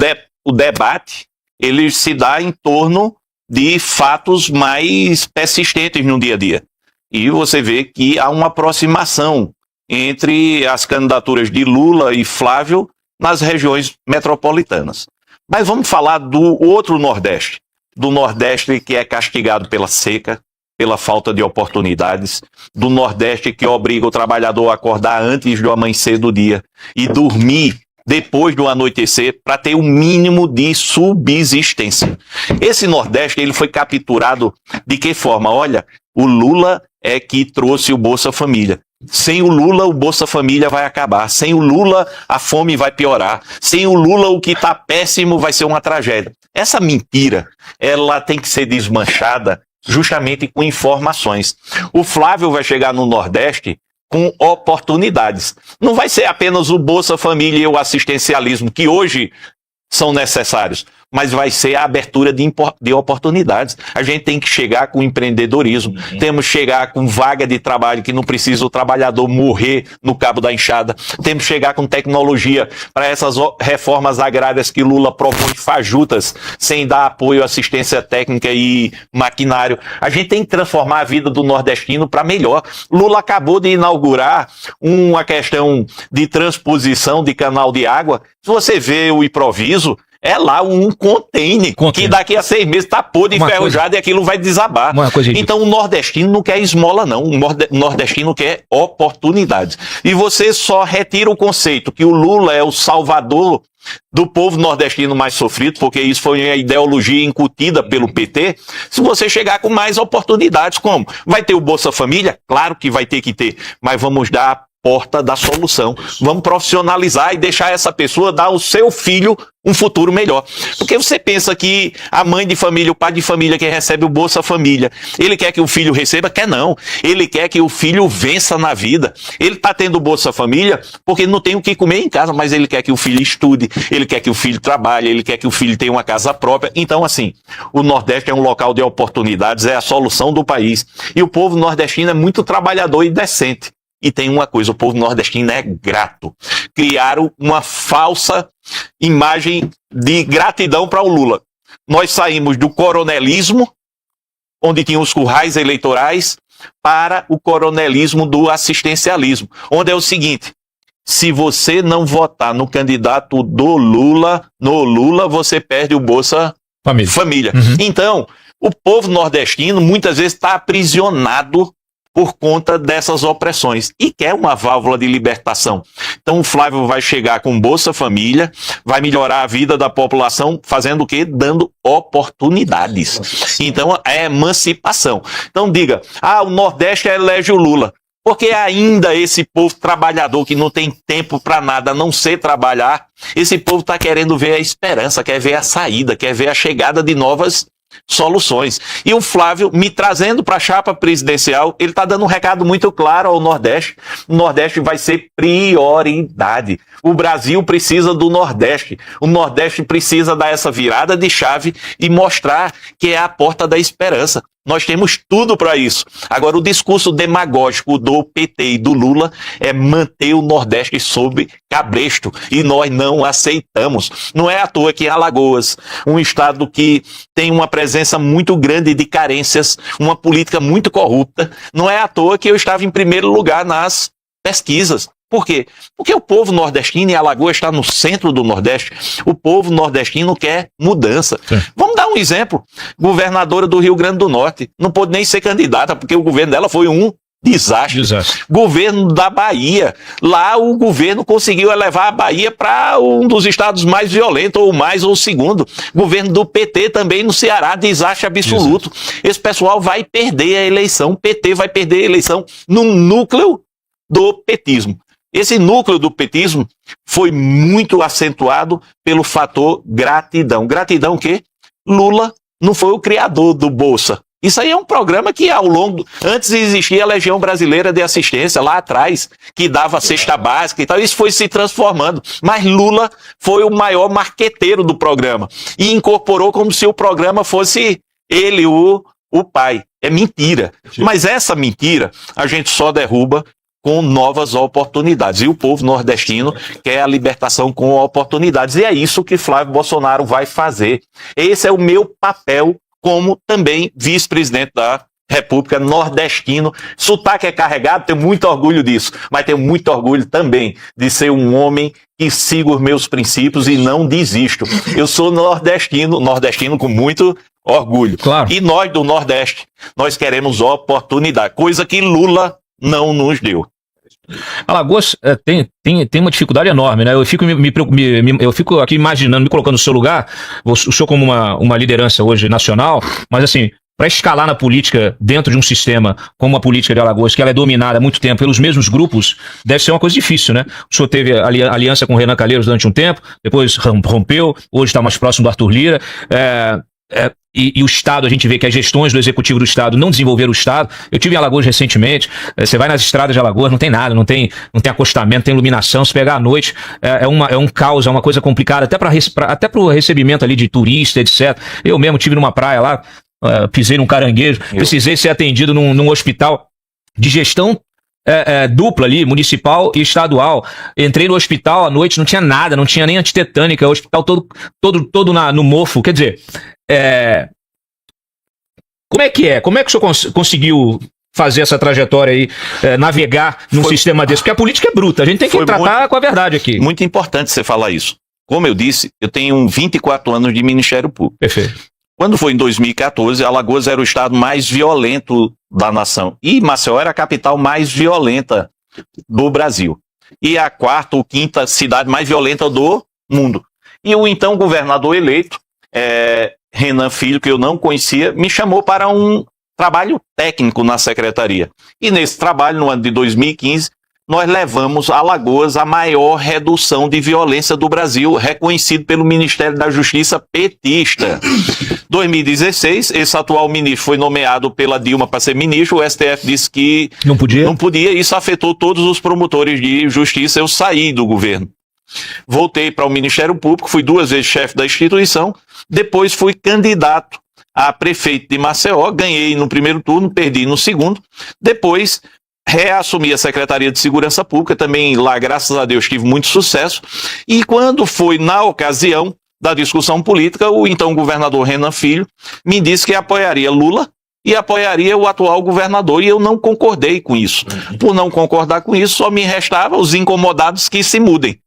debate ele se dá em torno de fatos mais persistentes no dia a dia. E você vê que há uma aproximação entre as candidaturas de Lula e Flávio nas regiões metropolitanas. Mas vamos falar do outro Nordeste, do Nordeste que é castigado pela seca, pela falta de oportunidades, do Nordeste que obriga o trabalhador a acordar antes do amanhecer do dia e dormir depois do anoitecer para ter o mínimo de subsistência. Esse Nordeste ele foi capturado de que forma? Olha, o Lula é que trouxe o Bolsa Família. Sem o Lula, o Bolsa Família vai acabar. Sem o Lula, a fome vai piorar. Sem o Lula, o que está péssimo vai ser uma tragédia. Essa mentira, ela tem que ser desmanchada justamente com informações. O Flávio vai chegar no Nordeste com oportunidades. Não vai ser apenas o Bolsa Família e o assistencialismo, que hoje são necessários, mas vai ser a abertura de oportunidades. A gente tem que chegar com empreendedorismo, temos que chegar com vaga de trabalho que não precisa o trabalhador morrer no cabo da enxada, temos que chegar com tecnologia para essas reformas agrárias que Lula propõe fajutas, sem dar apoio, assistência técnica e maquinário. A gente tem que transformar a vida do nordestino para melhor. Lula acabou de inaugurar uma questão de transposição de canal de água. Se você vê o improviso, é lá um container que daqui a 6 meses está podre, enferrujado e aquilo vai desabar. Então o nordestino não quer esmola não, o nordestino quer oportunidades. E você só retira o conceito que o Lula é o salvador do povo nordestino mais sofrido, porque isso foi uma ideologia incutida pelo PT, se você chegar com mais oportunidades. Como? Vai ter o Bolsa Família? Claro que vai ter que ter, mas vamos dar a porta da solução. Vamos profissionalizar e deixar essa pessoa dar ao seu filho um futuro melhor. Porque você pensa que a mãe de família, o pai de família que recebe o Bolsa Família, ele quer que o filho receba? Quer não. Ele quer que o filho vença na vida. Ele está tendo o Bolsa Família porque não tem o que comer em casa, mas ele quer que o filho estude, ele quer que o filho trabalhe, ele quer que o filho tenha uma casa própria. Então, assim, o Nordeste é um local de oportunidades, é a solução do país. E o povo nordestino é muito trabalhador e decente. E tem uma coisa, o povo nordestino é grato. Criaram uma falsa imagem de gratidão para o Lula. Nós saímos do coronelismo, onde tinha os currais eleitorais, para o coronelismo do assistencialismo, onde é o seguinte: se você não votar no candidato do Lula, no Lula, você perde o Bolsa Família. Então, o povo nordestino muitas vezes está aprisionado por conta dessas opressões e quer uma válvula de libertação. Então o Flávio vai chegar com Bolsa Família, vai melhorar a vida da população, fazendo o quê? Dando oportunidades. Então é emancipação. Então diga, o Nordeste elege o Lula. Porque ainda esse povo trabalhador que não tem tempo para nada, a não ser trabalhar, esse povo está querendo ver a esperança, quer ver a saída, quer ver a chegada de novas soluções. E o Flávio, me trazendo para a chapa presidencial, ele está dando um recado muito claro ao Nordeste. O Nordeste vai ser prioridade. O Brasil precisa do Nordeste. O Nordeste precisa dar essa virada de chave e mostrar que é a porta da esperança. Nós temos tudo para isso. Agora, o discurso demagógico do PT e do Lula é manter o Nordeste sob cabresto. E nós não aceitamos. Não é à toa que em Alagoas, um estado que tem uma presença muito grande de carências, uma política muito corrupta, não é à toa que eu estava em primeiro lugar nas pesquisas. Por quê? Porque o povo nordestino, e Alagoas está no centro do Nordeste, o povo nordestino quer mudança. Sim. Vamos dar um exemplo. Governadora do Rio Grande do Norte não pôde nem ser candidata, porque o governo dela foi um desastre. Governo da Bahia. Lá o governo conseguiu elevar a Bahia para um dos estados mais violentos, ou mais, ou segundo. Governo do PT também no Ceará, desastre absoluto. Esse pessoal vai perder a eleição. O PT vai perder a eleição no núcleo do petismo. Esse núcleo do petismo foi muito acentuado pelo fator gratidão. Gratidão que Lula não foi o criador do Bolsa. Isso aí é um programa que antes existia a Legião Brasileira de Assistência, lá atrás, que dava cesta básica e tal. Isso foi se transformando. Mas Lula foi o maior marqueteiro do programa. E incorporou como se o programa fosse ele, o pai. É mentira. Mas essa mentira a gente só derruba com novas oportunidades. E o povo nordestino quer a libertação com oportunidades. E é isso que Flávio Bolsonaro vai fazer. Esse é o meu papel como também vice-presidente da República, nordestino. Sotaque é carregado, tenho muito orgulho disso, mas tenho muito orgulho também de ser um homem que siga os meus princípios e não desisto. Eu sou nordestino com muito orgulho. Claro. E nós do Nordeste, nós queremos oportunidade, coisa que Lula não nos deu. Alagoas tem uma dificuldade enorme, né? Eu fico aqui imaginando, me colocando no seu lugar, o senhor como uma liderança hoje nacional, mas assim, para escalar na política dentro de um sistema como a política de Alagoas, que ela é dominada há muito tempo pelos mesmos grupos, deve ser uma coisa difícil, né? O senhor teve aliança com o Renan Calheiros durante um tempo, depois rompeu, hoje está mais próximo do Arthur Lira. E o Estado, a gente vê que as gestões do Executivo do Estado não desenvolveram o Estado. Eu tive em Alagoas recentemente, você vai nas estradas de Alagoas, não tem nada, não tem acostamento, não tem iluminação, se pegar à noite, é um caos, é uma coisa complicada, até pro recebimento ali de turista, etc. Eu mesmo tive numa praia lá, pisei num caranguejo, precisei ser atendido num hospital de gestão dupla ali, municipal e estadual. Entrei no hospital à noite, não tinha nada, não tinha nem antitetânica, o hospital todo no mofo. Quer dizer, como é que o senhor conseguiu fazer essa trajetória aí, navegar num sistema desse? Porque a política é bruta, a gente tem que tratar com a verdade aqui. Muito importante você falar isso. Como eu disse, eu tenho 24 anos de Ministério Público. Perfeito. Quando foi em 2014, Alagoas era o estado mais violento da nação. E Maceió era a capital mais violenta do Brasil. E a quarta ou quinta cidade mais violenta do mundo. E o então governador eleito, Renan Filho, que eu não conhecia, me chamou para um trabalho técnico na secretaria. E nesse trabalho, no ano de 2015, nós levamos a Alagoas a maior redução de violência do Brasil, reconhecido pelo Ministério da Justiça petista. 2016, esse atual ministro foi nomeado pela Dilma para ser ministro, o STF disse que não podia, isso afetou todos os promotores de justiça, eu saí do governo. Voltei para o Ministério Público, fui 2 vezes chefe da instituição, depois fui candidato a prefeito de Maceió, ganhei no primeiro turno, perdi no segundo, depois reassumi a Secretaria de Segurança Pública, também lá, graças a Deus, tive muito sucesso, e quando foi na ocasião da discussão política, o então governador Renan Filho me disse que apoiaria Lula e apoiaria o atual governador, e eu não concordei com isso. Por não concordar com isso, só me restava os incomodados que se mudem.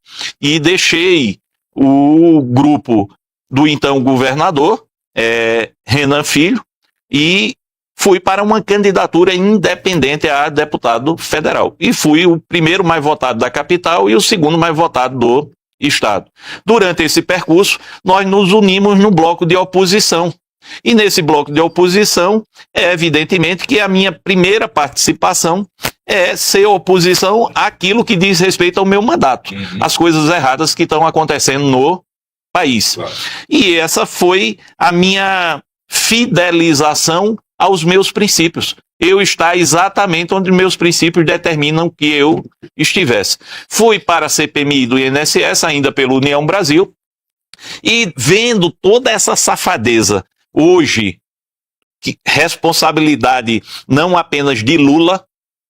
E deixei o grupo do então governador, Renan Filho, e fui para uma candidatura independente a deputado federal. E fui o primeiro mais votado da capital e o segundo mais votado do estado. Durante esse percurso, nós nos unimos no bloco de oposição. E nesse bloco de oposição, é evidentemente que a minha primeira participação é ser oposição àquilo que diz respeito ao meu mandato, as coisas erradas que estão acontecendo no país. Claro. E essa foi a minha fidelização aos meus princípios. Eu estar exatamente onde meus princípios determinam que eu estivesse. Fui para a CPMI do INSS, ainda pela União Brasil, e vendo toda essa safadeza hoje, que responsabilidade não apenas de Lula,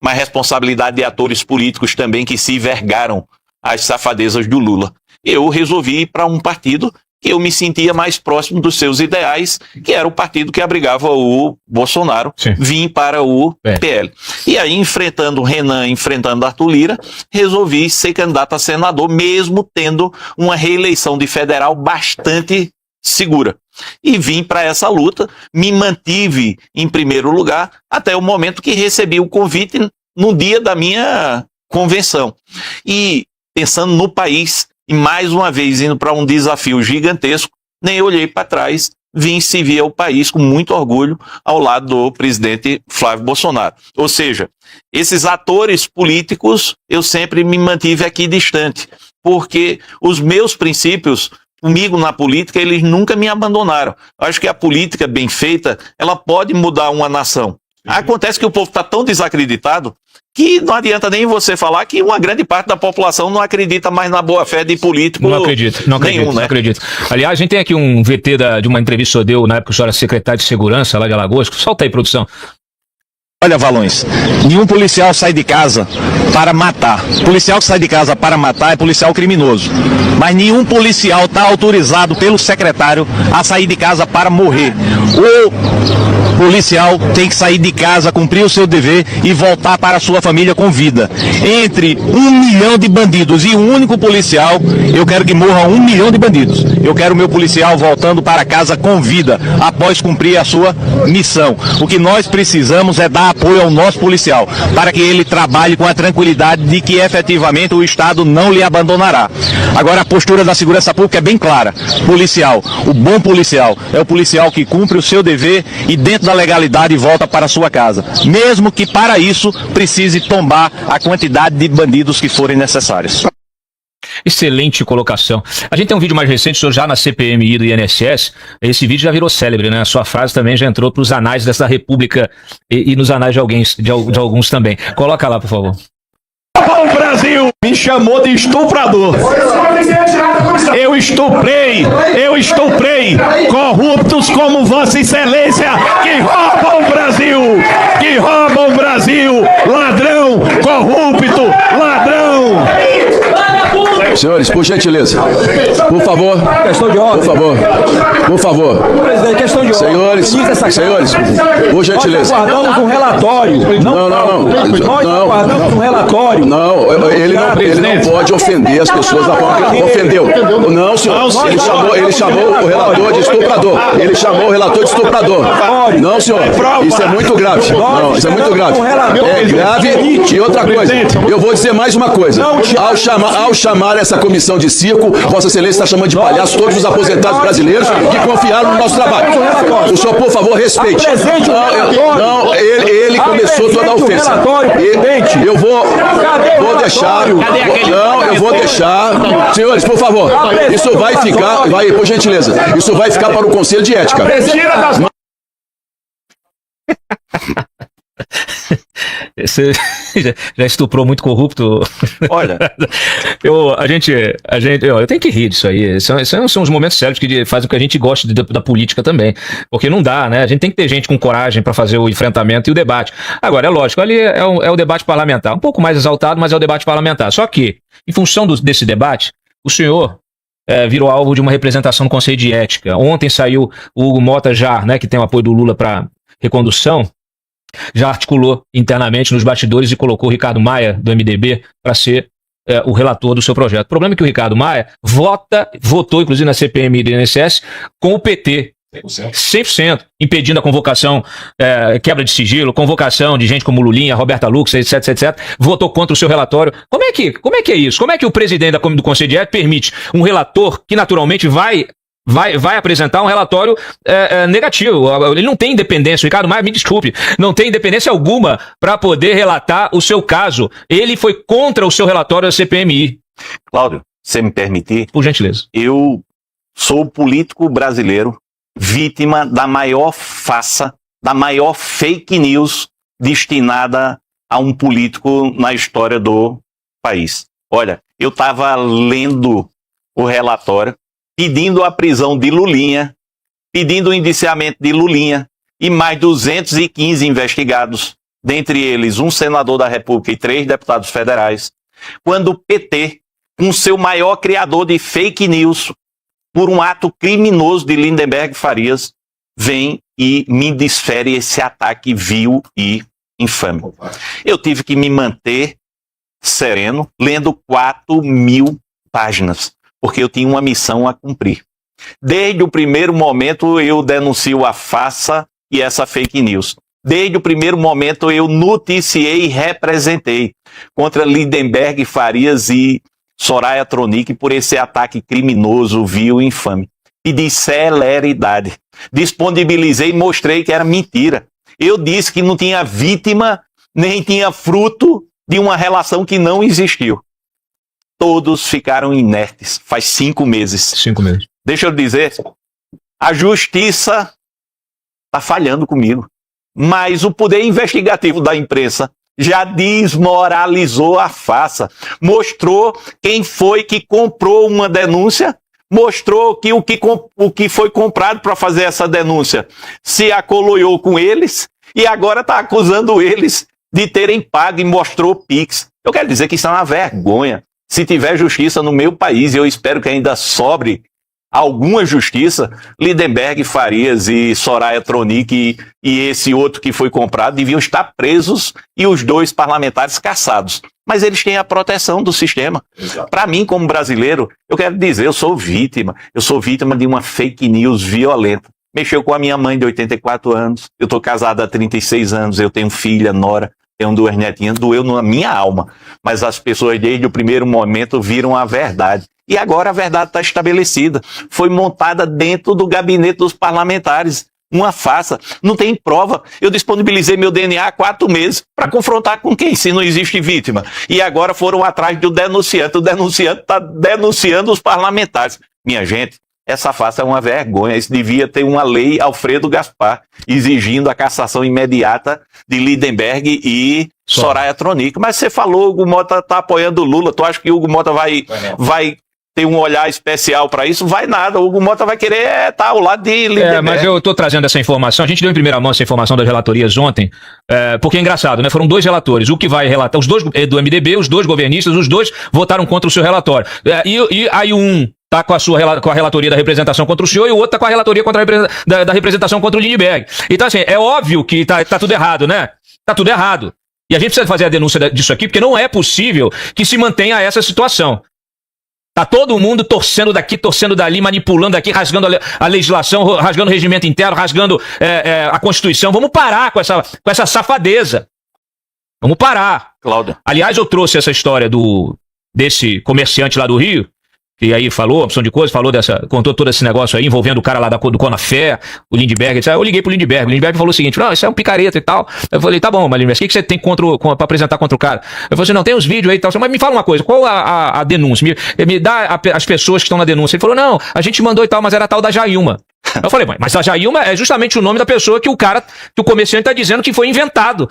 mas responsabilidade de atores políticos também que se vergaram às safadezas do Lula. Eu resolvi ir para um partido que eu me sentia mais próximo dos seus ideais, que era o partido que abrigava o Bolsonaro. Sim. Vim para o PL. E aí, enfrentando o Renan, enfrentando Arthur Lira, resolvi ser candidato a senador, mesmo tendo uma reeleição de federal bastante segura. E vim para essa luta, me mantive em primeiro lugar, até o momento que recebi o convite no dia da minha convenção. E pensando no país, e mais uma vez indo para um desafio gigantesco, nem olhei para trás, vim servir ao país com muito orgulho ao lado do presidente Flávio Bolsonaro. Ou seja, esses atores políticos eu sempre me mantive aqui distante, porque os meus princípios comigo na política, eles nunca me abandonaram. Eu acho que a política bem feita, ela pode mudar uma nação. Acontece que o povo está tão desacreditado que não adianta nem você falar que uma grande parte da população não acredita mais na boa-fé de político não acredito, nenhum, né? Não acredito. Aliás, a gente tem aqui um VT de uma entrevista que eu deu na época que o senhor era secretário de segurança lá de Alagoas. Solta aí, produção. Olha, Valões, nenhum policial sai de casa para matar. Policial que sai de casa para matar é policial criminoso. Mas nenhum policial está autorizado pelo secretário a sair de casa para morrer. O policial tem que sair de casa, cumprir o seu dever e voltar para a sua família com vida. Entre 1 milhão de bandidos e um único policial, eu quero que morra 1 milhão de bandidos. Eu quero o meu policial voltando para casa com vida, após cumprir a sua missão. O que nós precisamos é dar apoio ao nosso policial, para que ele trabalhe com a tranquilidade de que efetivamente o Estado não lhe abandonará. Agora, a postura da segurança pública é bem clara. Policial, o bom policial, é o policial que cumpre o seu dever e dentro da legalidade volta para a sua casa, mesmo que para isso precise tombar a quantidade de bandidos que forem necessários. Excelente colocação. A gente tem um vídeo mais recente, o senhor já na CPMI do INSS, esse vídeo já virou célebre, né? A sua frase também já entrou para os anais dessa república e nos anais de alguns também. Coloca lá, por favor. O Brasil me chamou de estuprador. Eu estuprei corruptos como Vossa Excelência, que roubam o Brasil, ladrão, corrupto, ladrão. Senhores, por gentileza, por favor, Questão de ordem. por favor, Presidente, questão de ordem. senhores, por gentileza. Nós aguardamos um relatório. Nós aguardamos um relatório. Não, ele não pode ofender as pessoas da forma que ele ofendeu. Não, senhor, ele chamou o relator de estuprador. Ele chamou o relator de estuprador. Não, senhor, isso é muito grave. Não, isso é muito grave. É grave. E outra coisa, eu vou dizer mais uma coisa. Ao chamar essa comissão de circo, Vossa Excelência está chamando de palhaço todos os aposentados brasileiros que confiaram no nosso trabalho. O senhor, por favor, respeite. Não, ele começou toda a ofensa. Eu vou deixar. Não, eu vou deixar. Senhores, por favor, isso vai ficar, por gentileza, isso vai ficar para o Conselho de Ética. Você já estuprou muito corrupto? Olha, eu tenho que rir disso aí. São os momentos sérios que fazem com que a gente goste da política também. Porque não dá, né? A gente tem que ter gente com coragem para fazer o enfrentamento e o debate. Agora, é lógico, ali é o debate parlamentar. Um pouco mais exaltado, mas é o debate parlamentar. Só que, em função desse debate, o senhor virou alvo de uma representação no Conselho de Ética. Ontem saiu o Hugo Mota já, né, que tem o apoio do Lula para recondução, já articulou internamente nos bastidores e colocou o Ricardo Maia, do MDB, para ser o relator do seu projeto. O problema é que o Ricardo Maia votou, inclusive na CPMI do INSS, com o PT. 100%, impedindo a convocação, quebra de sigilo, convocação de gente como Lulinha, Roberta Lux, etc, votou contra o seu relatório. Como é que é isso? Como é que o presidente do Conselho de Ética permite um relator que naturalmente vai apresentar um relatório negativo? Ele não tem independência, o Ricardo Maia, me desculpe, não tem independência alguma para poder relatar o seu caso. Ele foi contra o seu relatório da CPMI. Cláudio, se me permitir, por gentileza. Eu sou político brasileiro vítima da maior farsa, da maior fake news destinada a um político na história do país. Olha, eu estava lendo o relatório, pedindo a prisão de Lulinha, pedindo o indiciamento de Lulinha e mais 215 investigados, dentre eles um senador da República e 3 deputados federais, quando o PT, com seu maior criador de fake news, por um ato criminoso de Lindenberg Farias, vem e me desfere esse ataque vil e infame. Eu tive que me manter sereno, lendo 4.000 páginas, porque eu tinha uma missão a cumprir. Desde o primeiro momento eu denuncio a farsa e essa fake news. Desde o primeiro momento eu noticiei e representei contra Lindenberg Farias e Soraya Tronic por esse ataque criminoso, vil e infame. E de celeridade. Disponibilizei e mostrei que era mentira. Eu disse que não tinha vítima, nem tinha fruto de uma relação que não existiu. Todos ficaram inertes. Faz 5 meses. 5 meses. Deixa eu dizer, a justiça está falhando comigo. Mas o poder investigativo da imprensa já desmoralizou a farsa, mostrou quem foi que comprou uma denúncia, mostrou que o que foi comprado para fazer essa denúncia se acoloiou com eles e agora está acusando eles de terem pago e mostrou Pix. Eu quero dizer que isso é uma vergonha. Se tiver justiça no meu país, e eu espero que ainda sobre alguma justiça, Lindenberg Farias e Soraya Tronic e esse outro que foi comprado deviam estar presos e os 2 parlamentares caçados. Mas eles têm a proteção do sistema. Para mim, como brasileiro, eu quero dizer, eu sou vítima de uma fake news violenta. Mexeu com a minha mãe de 84 anos, eu estou casado há 36 anos, eu tenho filha, nora, tenho 2 netinhas, doeu na minha alma. Mas as pessoas desde o primeiro momento viram a verdade. E agora a verdade está estabelecida. Foi montada dentro do gabinete dos parlamentares. Uma farsa. Não tem prova. Eu disponibilizei meu DNA há 4 meses para confrontar com quem, se não existe vítima. E agora foram atrás do denunciante. O denunciante está denunciando os parlamentares. Minha gente, essa farsa é uma vergonha. Isso devia ter uma lei Alfredo Gaspar, exigindo a cassação imediata de Lindenberg e Soraya Tronic. Mas você falou, Hugo Mota está apoiando o Lula. Tu acha que o Hugo Mota vai ter um olhar especial para isso? Vai nada. O Hugo Mota vai querer estar ao lado de Lindenberg. Mas eu estou trazendo essa informação. A gente deu em primeira mão essa informação das relatorias ontem, porque é engraçado, né? Foram 2 relatórios. O que vai relatar, os 2 do MDB, os 2 governistas, os 2 votaram contra o seu relatório. E aí um tá com a relatoria da representação contra o senhor e o outro tá com a relatoria da representação contra o Lindenberg. Então, assim, é óbvio que tá tudo errado, né? Tá tudo errado. E a gente precisa fazer a denúncia disso aqui, porque não é possível que se mantenha essa situação. Tá todo mundo torcendo daqui, torcendo dali, manipulando aqui, rasgando a legislação, rasgando o regimento interno, rasgando a Constituição. Vamos parar com essa safadeza. Vamos parar. Cláudio. Aliás, eu trouxe essa história desse comerciante lá do Rio, que aí falou, opção de coisa, contou todo esse negócio aí, envolvendo o cara lá do Conafé, o Lindenberg, etc. Eu liguei pro Lindenberg, o Lindenberg falou o seguinte, não, isso é um picareta e tal. Eu falei, tá bom, mas Lindenberg, o que você tem pra apresentar contra o cara? Eu falei assim, não, tem os vídeos aí e tal, mas me fala uma coisa, qual a denúncia? Me dá as pessoas que estão na denúncia. Ele falou, não, a gente mandou e tal, mas era a tal da Jailma. Eu falei, mas a Jailma é justamente o nome da pessoa que o comerciante está dizendo que foi inventado,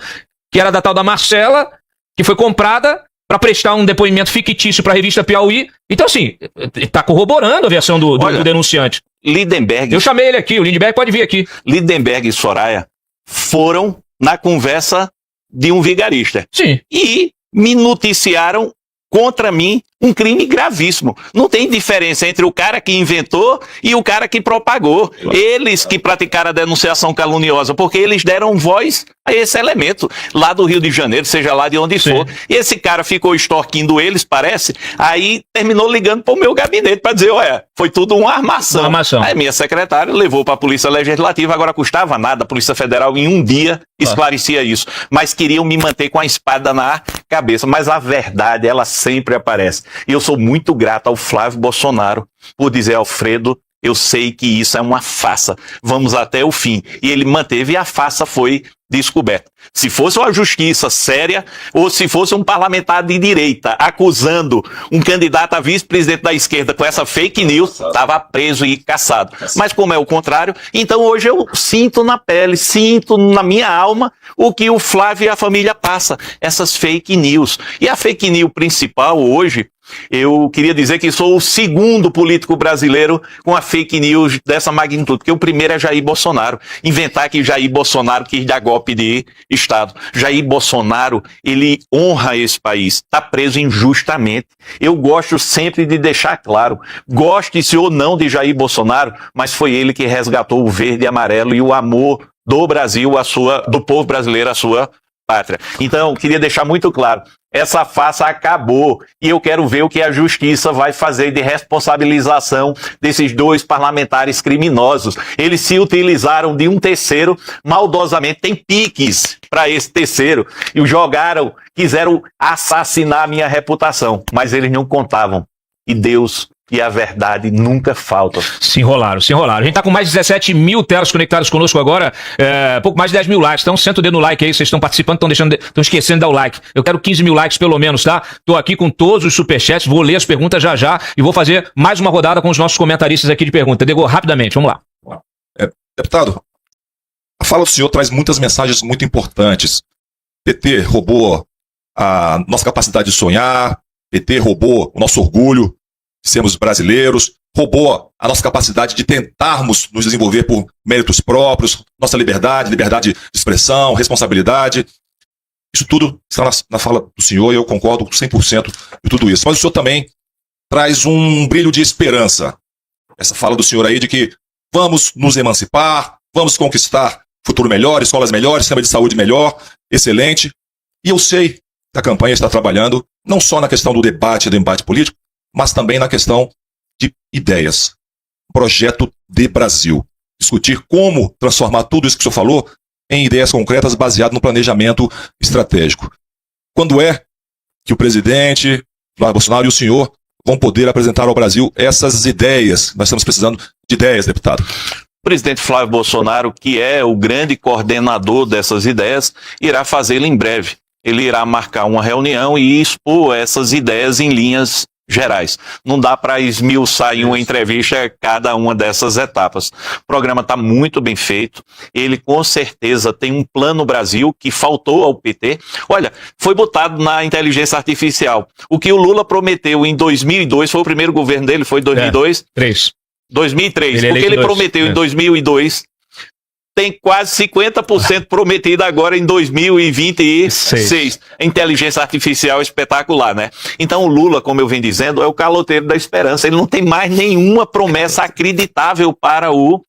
que era da tal da Marcela, que foi comprada para prestar um depoimento fictício para a revista Piauí. Então, assim, está corroborando a versão do denunciante. Lindenberg. Eu chamei ele aqui, o Lindenberg pode vir aqui. Lindenberg e Soraya foram na conversa de um vigarista. Sim. E me noticiaram contra mim um crime gravíssimo. Não tem diferença entre o cara que inventou e o cara que propagou. Eles que praticaram a denunciação caluniosa, porque eles deram voz a esse elemento, lá do Rio de Janeiro, seja lá de onde for. E esse cara ficou extorquindo eles, parece, aí terminou ligando para o meu gabinete para dizer, olha, foi tudo uma armação. Aí minha secretária levou para a Polícia Legislativa, agora custava nada, a Polícia Federal em um dia esclarecia isso. Mas queriam me manter com a espada na cabeça. Mas a verdade, ela sempre aparece. E eu sou muito grato ao Flávio Bolsonaro por dizer, Alfredo, eu sei que isso é uma farsa, vamos até o fim. E ele manteve e a farsa foi descoberta. Se fosse uma justiça séria, ou se fosse um parlamentar de direita acusando um candidato a vice-presidente da esquerda com essa fake news, estava preso e caçado. Mas como é o contrário, então hoje eu sinto na pele, sinto na minha alma o que o Flávio e a família passa, essas fake news. E a fake news principal hoje, eu queria dizer que sou o segundo político brasileiro com a fake news dessa magnitude, porque o primeiro é Jair Bolsonaro. Inventar que Jair Bolsonaro quis dar golpe de Estado. Jair Bolsonaro, ele honra esse país, está preso injustamente. Eu gosto sempre de deixar claro, goste-se ou não de Jair Bolsonaro, mas foi ele que resgatou o verde e amarelo e o amor do Brasil, do povo brasileiro, à sua pátria. Então, queria deixar muito claro, essa farsa acabou e eu quero ver o que a justiça vai fazer de responsabilização desses dois parlamentares criminosos. Eles se utilizaram de um terceiro maldosamente, tem piques para esse terceiro e o jogaram, quiseram assassinar a minha reputação, mas eles não contavam. E Deus e a verdade nunca faltam. Se enrolaram. A gente tá com mais de 17 mil telas conectadas conosco agora, pouco mais de 10 mil likes. Então senta o dedo no like aí, vocês estão participando, estão esquecendo de dar o like. Eu quero 15 mil likes pelo menos, tá? Tô aqui com todos os superchats, vou ler as perguntas já e vou fazer mais uma rodada com os nossos comentaristas aqui de pergunta. Degô, rapidamente, vamos lá. Deputado, a fala do senhor traz muitas mensagens muito importantes. PT roubou a nossa capacidade de sonhar, PT roubou o nosso orgulho de sermos brasileiros, roubou a nossa capacidade de tentarmos nos desenvolver por méritos próprios, nossa liberdade de expressão, responsabilidade. Isso tudo está na fala do senhor e eu concordo 100% de tudo isso. Mas o senhor também traz um brilho de esperança. Essa fala do senhor aí de que vamos nos emancipar, vamos conquistar futuro melhor, escolas melhores, sistema de saúde melhor, excelente. E eu sei que a campanha está trabalhando não só na questão do debate, do embate político, mas também na questão de ideias. Projeto de Brasil. Discutir como transformar tudo isso que o senhor falou em ideias concretas baseado no planejamento estratégico. Quando é que o presidente, Flávio Bolsonaro e o senhor vão poder apresentar ao Brasil essas ideias? Nós estamos precisando de ideias, deputado. O presidente Flávio Bolsonaro, que é o grande coordenador dessas ideias, irá fazê-lo em breve. Ele irá marcar uma reunião e expor essas ideias em linhas gerais. Não dá para esmiuçar em uma entrevista cada uma dessas etapas. O programa está muito bem feito. Ele com certeza tem um plano Brasil que faltou ao PT. Olha, foi botado na inteligência artificial. O que o Lula prometeu em 2002, foi o primeiro governo dele, foi 2002? 2003. O que ele prometeu em 2002 tem quase 50% prometido agora em 2026. Inteligência artificial espetacular, né? Então o Lula, como eu venho dizendo, é o caloteiro da esperança. Ele não tem mais nenhuma promessa acreditável para o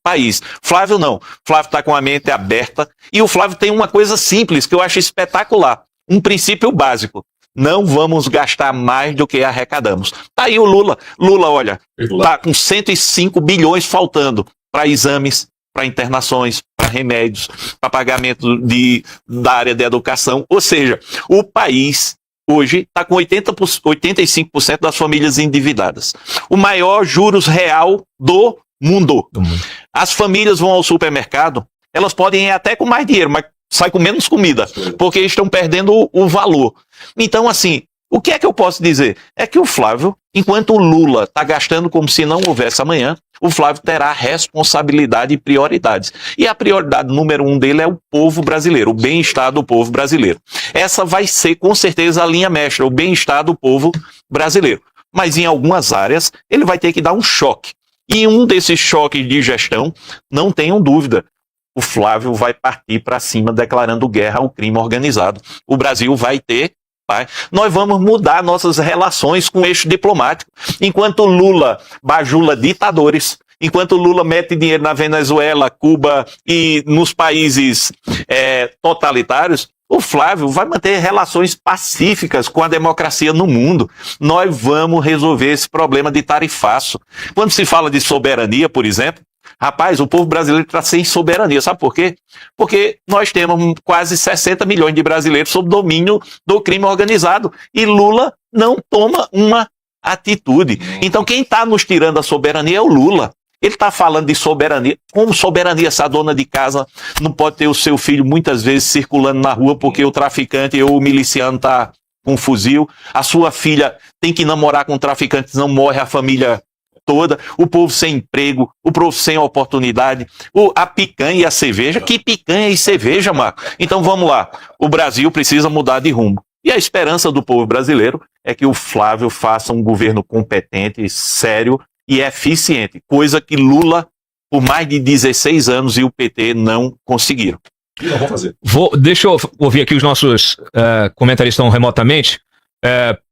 país. Flávio não. Flávio está com a mente aberta e o Flávio tem uma coisa simples que eu acho espetacular. Um princípio básico. Não vamos gastar mais do que arrecadamos. Tá aí o Lula. Lula, olha, tá com 105 bilhões faltando para exames, para internações, para remédios, para pagamento da área de educação. Ou seja, o país hoje está com 85% das famílias endividadas. O maior juros real do mundo. As famílias vão ao supermercado, elas podem ir até com mais dinheiro, mas sai com menos comida, porque estão perdendo o valor. Então, assim, O que é que eu posso dizer? É que o Flávio, enquanto o Lula está gastando como se não houvesse amanhã, o Flávio terá responsabilidade e prioridades. E a prioridade número 1 dele é o povo brasileiro, o bem-estar do povo brasileiro. Essa vai ser, com certeza, a linha mestra, o bem-estar do povo brasileiro. Mas em algumas áreas, ele vai ter que dar um choque. E um desses choques de gestão, não tenham dúvida, o Flávio vai partir para cima declarando guerra ao crime organizado. O Brasil vai ter... Nós vamos mudar nossas relações com o eixo diplomático. Enquanto Lula bajula ditadores, enquanto Lula mete dinheiro na Venezuela, Cuba e nos países totalitários, o Flávio vai manter relações pacíficas com a democracia no mundo. Nós vamos resolver esse problema de tarifaço. Quando se fala de soberania, por exemplo, rapaz, o povo brasileiro está sem soberania. Sabe por quê? Porque nós temos quase 60 milhões de brasileiros sob domínio do crime organizado. E Lula não toma uma atitude. Então quem está nos tirando a soberania é o Lula. Ele está falando de soberania. Como soberania, essa dona de casa não pode ter o seu filho muitas vezes circulando na rua porque o traficante ou o miliciano está com um fuzil. A sua filha tem que namorar com um traficante, senão morre a família toda, o povo sem emprego, o povo sem oportunidade, a picanha e a cerveja. Que picanha e cerveja, Marco? Então vamos lá, o Brasil precisa mudar de rumo. E a esperança do povo brasileiro é que o Flávio faça um governo competente, sério e eficiente, coisa que Lula, por mais de 16 anos, e o PT não conseguiram. E não vou fazer. Deixa eu ouvir aqui os nossos comentaristas remotamente.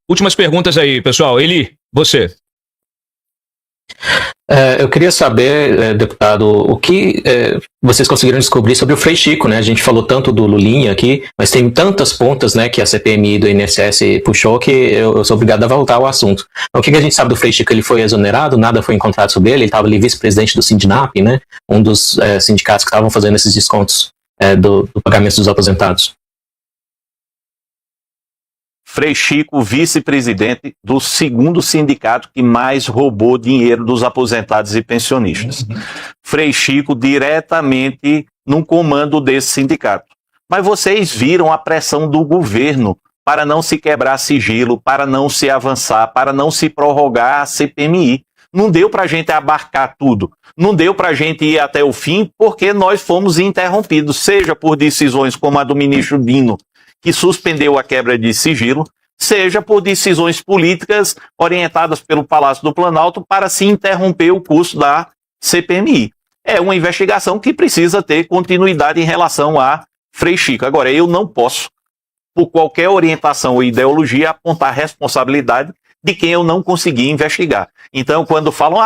Últimas perguntas aí, pessoal. Eli, você. Eu queria saber, deputado, o que vocês conseguiram descobrir sobre o Frei Chico, né? A gente falou tanto do Lulinha aqui, mas tem tantas pontas, né, que a CPMI do INSS puxou que eu sou obrigado a voltar ao assunto. Então, o que a gente sabe do Frei Chico? Ele foi exonerado, nada foi encontrado sobre ele estava ali vice-presidente do Sindinap, né? Um dos sindicatos que estavam fazendo esses descontos do pagamento dos aposentados. Frei Chico, vice-presidente do segundo sindicato que mais roubou dinheiro dos aposentados e pensionistas. Frei Chico diretamente no comando desse sindicato. Mas vocês viram a pressão do governo para não se quebrar sigilo, para não se avançar, para não se prorrogar a CPMI. Não deu para a gente abarcar tudo. Não deu para a gente ir até o fim porque nós fomos interrompidos, seja por decisões como a do ministro Dino, que suspendeu a quebra de sigilo, seja por decisões políticas orientadas pelo Palácio do Planalto para se interromper o curso da CPMI. É uma investigação que precisa ter continuidade em relação a Frei Chico. Agora, eu não posso, por qualquer orientação ou ideologia, apontar responsabilidade de quem eu não consegui investigar. Então, quando falam,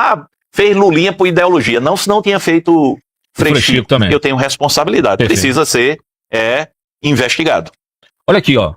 fez Lulinha por ideologia. Não, se não tinha feito Frei Chico também. Eu tenho responsabilidade. Perfeito. Precisa ser investigado. Olha aqui, ó.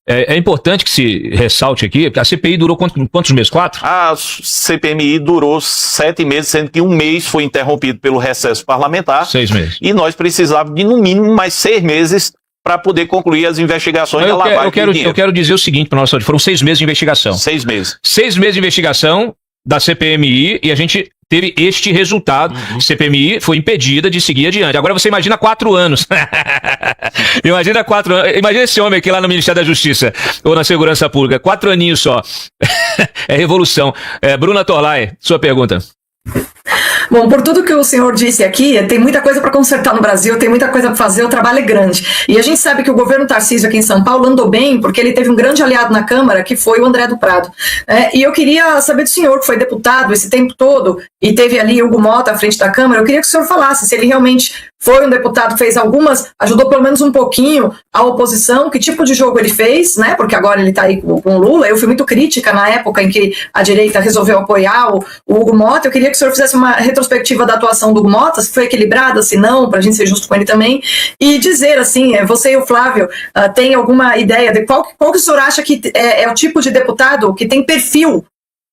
É importante que se ressalte aqui, porque a CPI durou quantos meses? 4? A CPMI durou 7 meses, sendo que 1 mês foi interrompido pelo recesso parlamentar. 6 meses. E nós precisávamos de, no mínimo, mais 6 meses para poder concluir as investigações da lavagem de dinheiro. Eu quero dizer o seguinte para nós, foram 6 meses de investigação. 6 meses. 6 meses de investigação da CPMI e a gente teve este resultado. CPMI foi impedida de seguir adiante. Agora você imagina 4 anos. Imagina 4 anos. Imagina esse homem aqui lá no Ministério da Justiça ou na Segurança Pública. 4 aninhos só. É revolução. Bruna Torlai, sua pergunta. Bom, por tudo que o senhor disse aqui, tem muita coisa para consertar no Brasil, tem muita coisa para fazer, o trabalho é grande. E a gente sabe que o governo Tarcísio aqui em São Paulo andou bem, porque ele teve um grande aliado na Câmara, que foi o André do Prado. E eu queria saber do senhor, que foi deputado esse tempo todo, e teve ali Hugo Mota à frente da Câmara, eu queria que o senhor falasse se ele realmente foi um deputado que fez algumas, ajudou pelo menos um pouquinho a oposição, que tipo de jogo ele fez, né? Porque agora ele está aí com o Lula. Eu fui muito crítica na época em que a direita resolveu apoiar o Hugo Mota. Eu queria que o senhor fizesse uma retrospectiva da atuação do Hugo Mota, se foi equilibrada, se não, para a gente ser justo com ele também, e dizer assim, você e o Flávio tem alguma ideia de qual que o senhor acha que é o tipo de deputado que tem perfil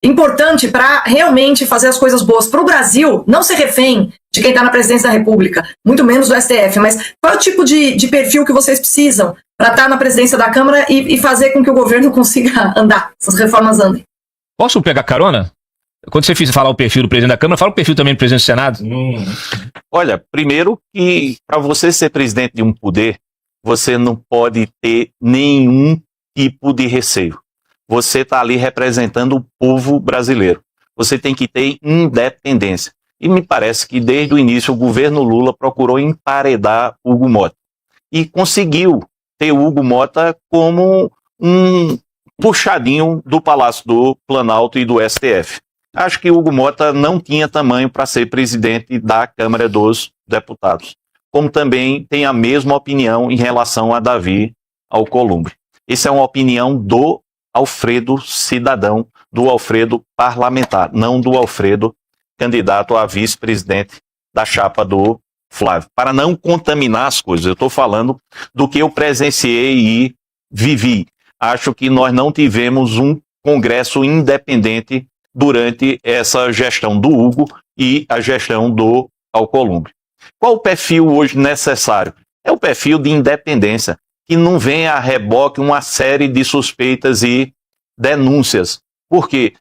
importante para realmente fazer as coisas boas para o Brasil, não ser refém de quem está na presidência da República, muito menos do STF, mas qual é o tipo de perfil que vocês precisam para estar na presidência da Câmara e fazer com que o governo consiga andar, essas reformas andem? Posso pegar carona? Quando você falar o perfil do presidente da Câmara, fala o perfil também do presidente do Senado. Olha, primeiro que para você ser presidente de um poder, você não pode ter nenhum tipo de receio. você está ali representando o povo brasileiro. Você tem que ter independência. E me parece que desde o início o governo Lula procurou emparedar Hugo Mota. E conseguiu ter o Hugo Mota como um puxadinho do Palácio do Planalto e do STF. Acho que Hugo Mota não tinha tamanho para ser presidente da Câmara dos Deputados. Como também tem a mesma opinião em relação a Davi Alcolumbre. Essa é uma opinião do Alfredo cidadão, do Alfredo parlamentar, não do Alfredo candidato a vice-presidente da chapa do Flávio. Para não contaminar as coisas, eu estou falando do que eu presenciei e vivi. Acho que nós não tivemos um Congresso independente durante essa gestão do Hugo e a gestão do Alcolumbre. Qual o perfil hoje necessário? É o perfil de independência, que não venha a reboque uma série de suspeitas e denúncias. Porque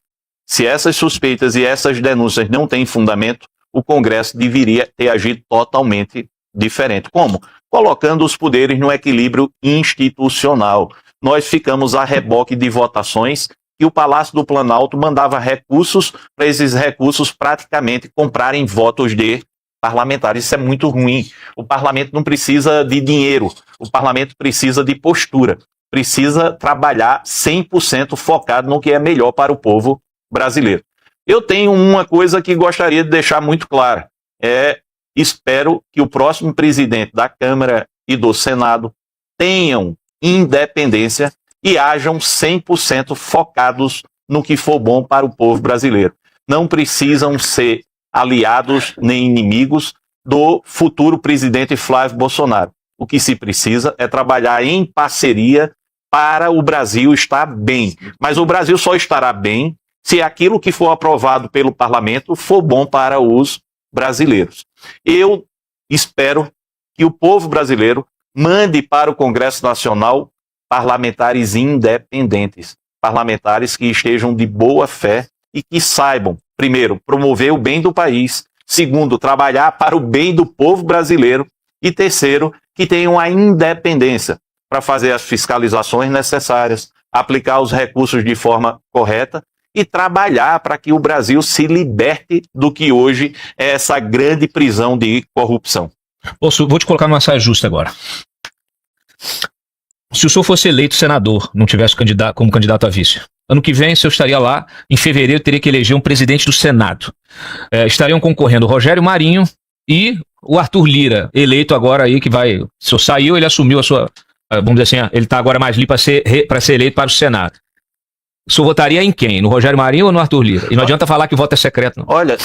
se essas suspeitas e essas denúncias não têm fundamento, o Congresso deveria ter agido totalmente diferente. Como? Colocando os poderes no equilíbrio institucional. Nós ficamos a reboque de votações e o Palácio do Planalto mandava recursos para esses recursos praticamente comprarem votos de parlamentares. Isso é muito ruim. O parlamento não precisa de dinheiro, o parlamento precisa de postura, precisa trabalhar 100% focado no que é melhor para o povo brasileiro. Eu tenho uma coisa que gostaria de deixar muito clara. Espero que o próximo presidente da Câmara e do Senado tenham independência e hajam 100% focados no que for bom para o povo brasileiro. Não precisam ser aliados nem inimigos do futuro presidente Flávio Bolsonaro. O que se precisa é trabalhar em parceria para o Brasil estar bem. Mas o Brasil só estará bem se aquilo que for aprovado pelo parlamento for bom para os brasileiros. Eu espero que o povo brasileiro mande para o Congresso Nacional parlamentares independentes, parlamentares que estejam de boa fé e que saibam, primeiro, promover o bem do país, segundo, trabalhar para o bem do povo brasileiro e terceiro, que tenham a independência para fazer as fiscalizações necessárias, aplicar os recursos de forma correta e trabalhar para que o Brasil se liberte do que hoje é essa grande prisão de corrupção. Vou te colocar numa saia justa agora. Se o senhor fosse eleito senador, não tivesse como candidato a vice, ano que vem, se eu estaria lá, em fevereiro, teria que eleger um presidente do Senado. Estariam concorrendo o Rogério Marinho e o Arthur Lira, eleito agora aí, que vai... Se o senhor saiu, ele assumiu a sua... Vamos dizer assim, ele está agora mais livre para ser eleito para o Senado. O senhor votaria em quem? No Rogério Marinho ou no Arthur Lira? E não adianta falar que o voto é secreto, não. Olha,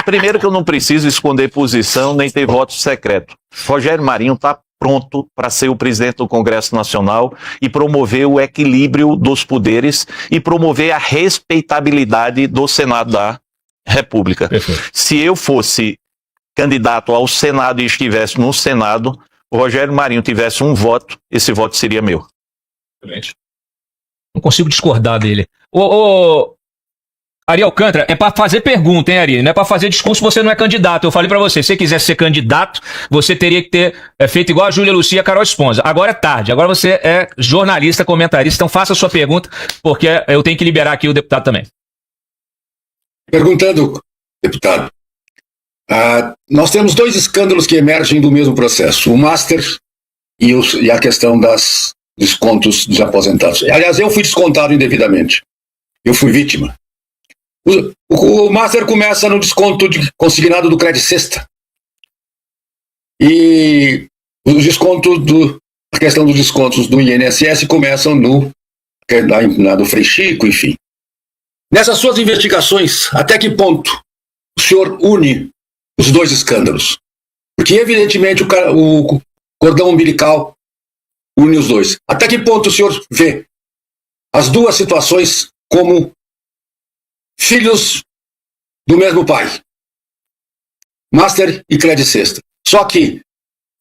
primeiro que eu não preciso esconder posição nem ter voto secreto. Rogério Marinho está pronto para ser o presidente do Congresso Nacional e promover o equilíbrio dos poderes e promover a respeitabilidade do Senado da República. Perfeito. Se eu fosse candidato ao Senado e estivesse no Senado, o Rogério Marinho tivesse um voto, esse voto seria meu. Não consigo discordar dele. Ari Alcântara, é para fazer pergunta, hein, Ari? Não é para fazer discurso, você não é candidato. Eu falei para você, se você quisesse ser candidato, você teria que ter feito igual a Júlia Lucia e a Carol Esponza. Agora é tarde, agora você é jornalista, comentarista, então faça a sua pergunta, porque eu tenho que liberar aqui o deputado também. Perguntando, deputado, nós temos dois escândalos que emergem do mesmo processo, o Master e a questão dos descontos dos aposentados. Aliás, eu fui descontado indevidamente, eu fui vítima. O Master começa no desconto consignado do Credit Sexta. E os descontos a questão dos descontos do INSS começam do Frei Chico, enfim. Nessas suas investigações, até que ponto o senhor une os dois escândalos? Porque, evidentemente, o cordão umbilical une os dois. Até que ponto o senhor vê as duas situações como filhos do mesmo pai? Master e Credit Sexta. Só que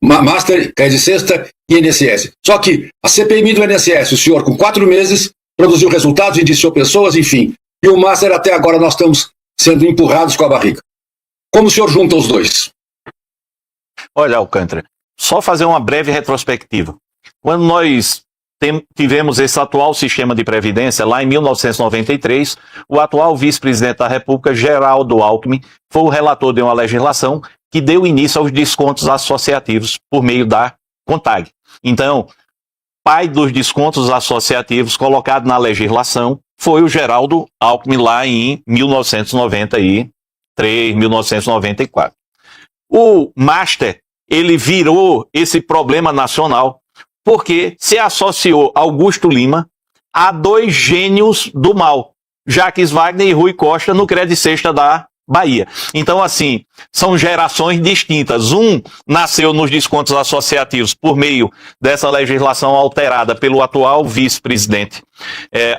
Master, Credit Sexta e INSS. Só que a CPMI do INSS, o senhor com 4 meses produziu resultados, indiciou pessoas, enfim. E o Master até agora nós estamos sendo empurrados com a barriga. Como o senhor junta os dois? Olha, Alcântara, só fazer uma breve retrospectiva. Quando nós tivemos esse atual sistema de previdência lá em 1993. O atual vice-presidente da República, Geraldo Alckmin, foi o relator de uma legislação que deu início aos descontos associativos por meio da CONTAG. Então, pai dos descontos associativos colocado na legislação foi o Geraldo Alckmin lá em 1993, 1994. O Master, ele virou esse problema nacional porque se associou Augusto Lima a dois gênios do mal, Jacques Wagner e Rui Costa, no Credit Sexta da Bahia. Então, assim, são gerações distintas. Um nasceu nos descontos associativos por meio dessa legislação alterada pelo atual vice-presidente.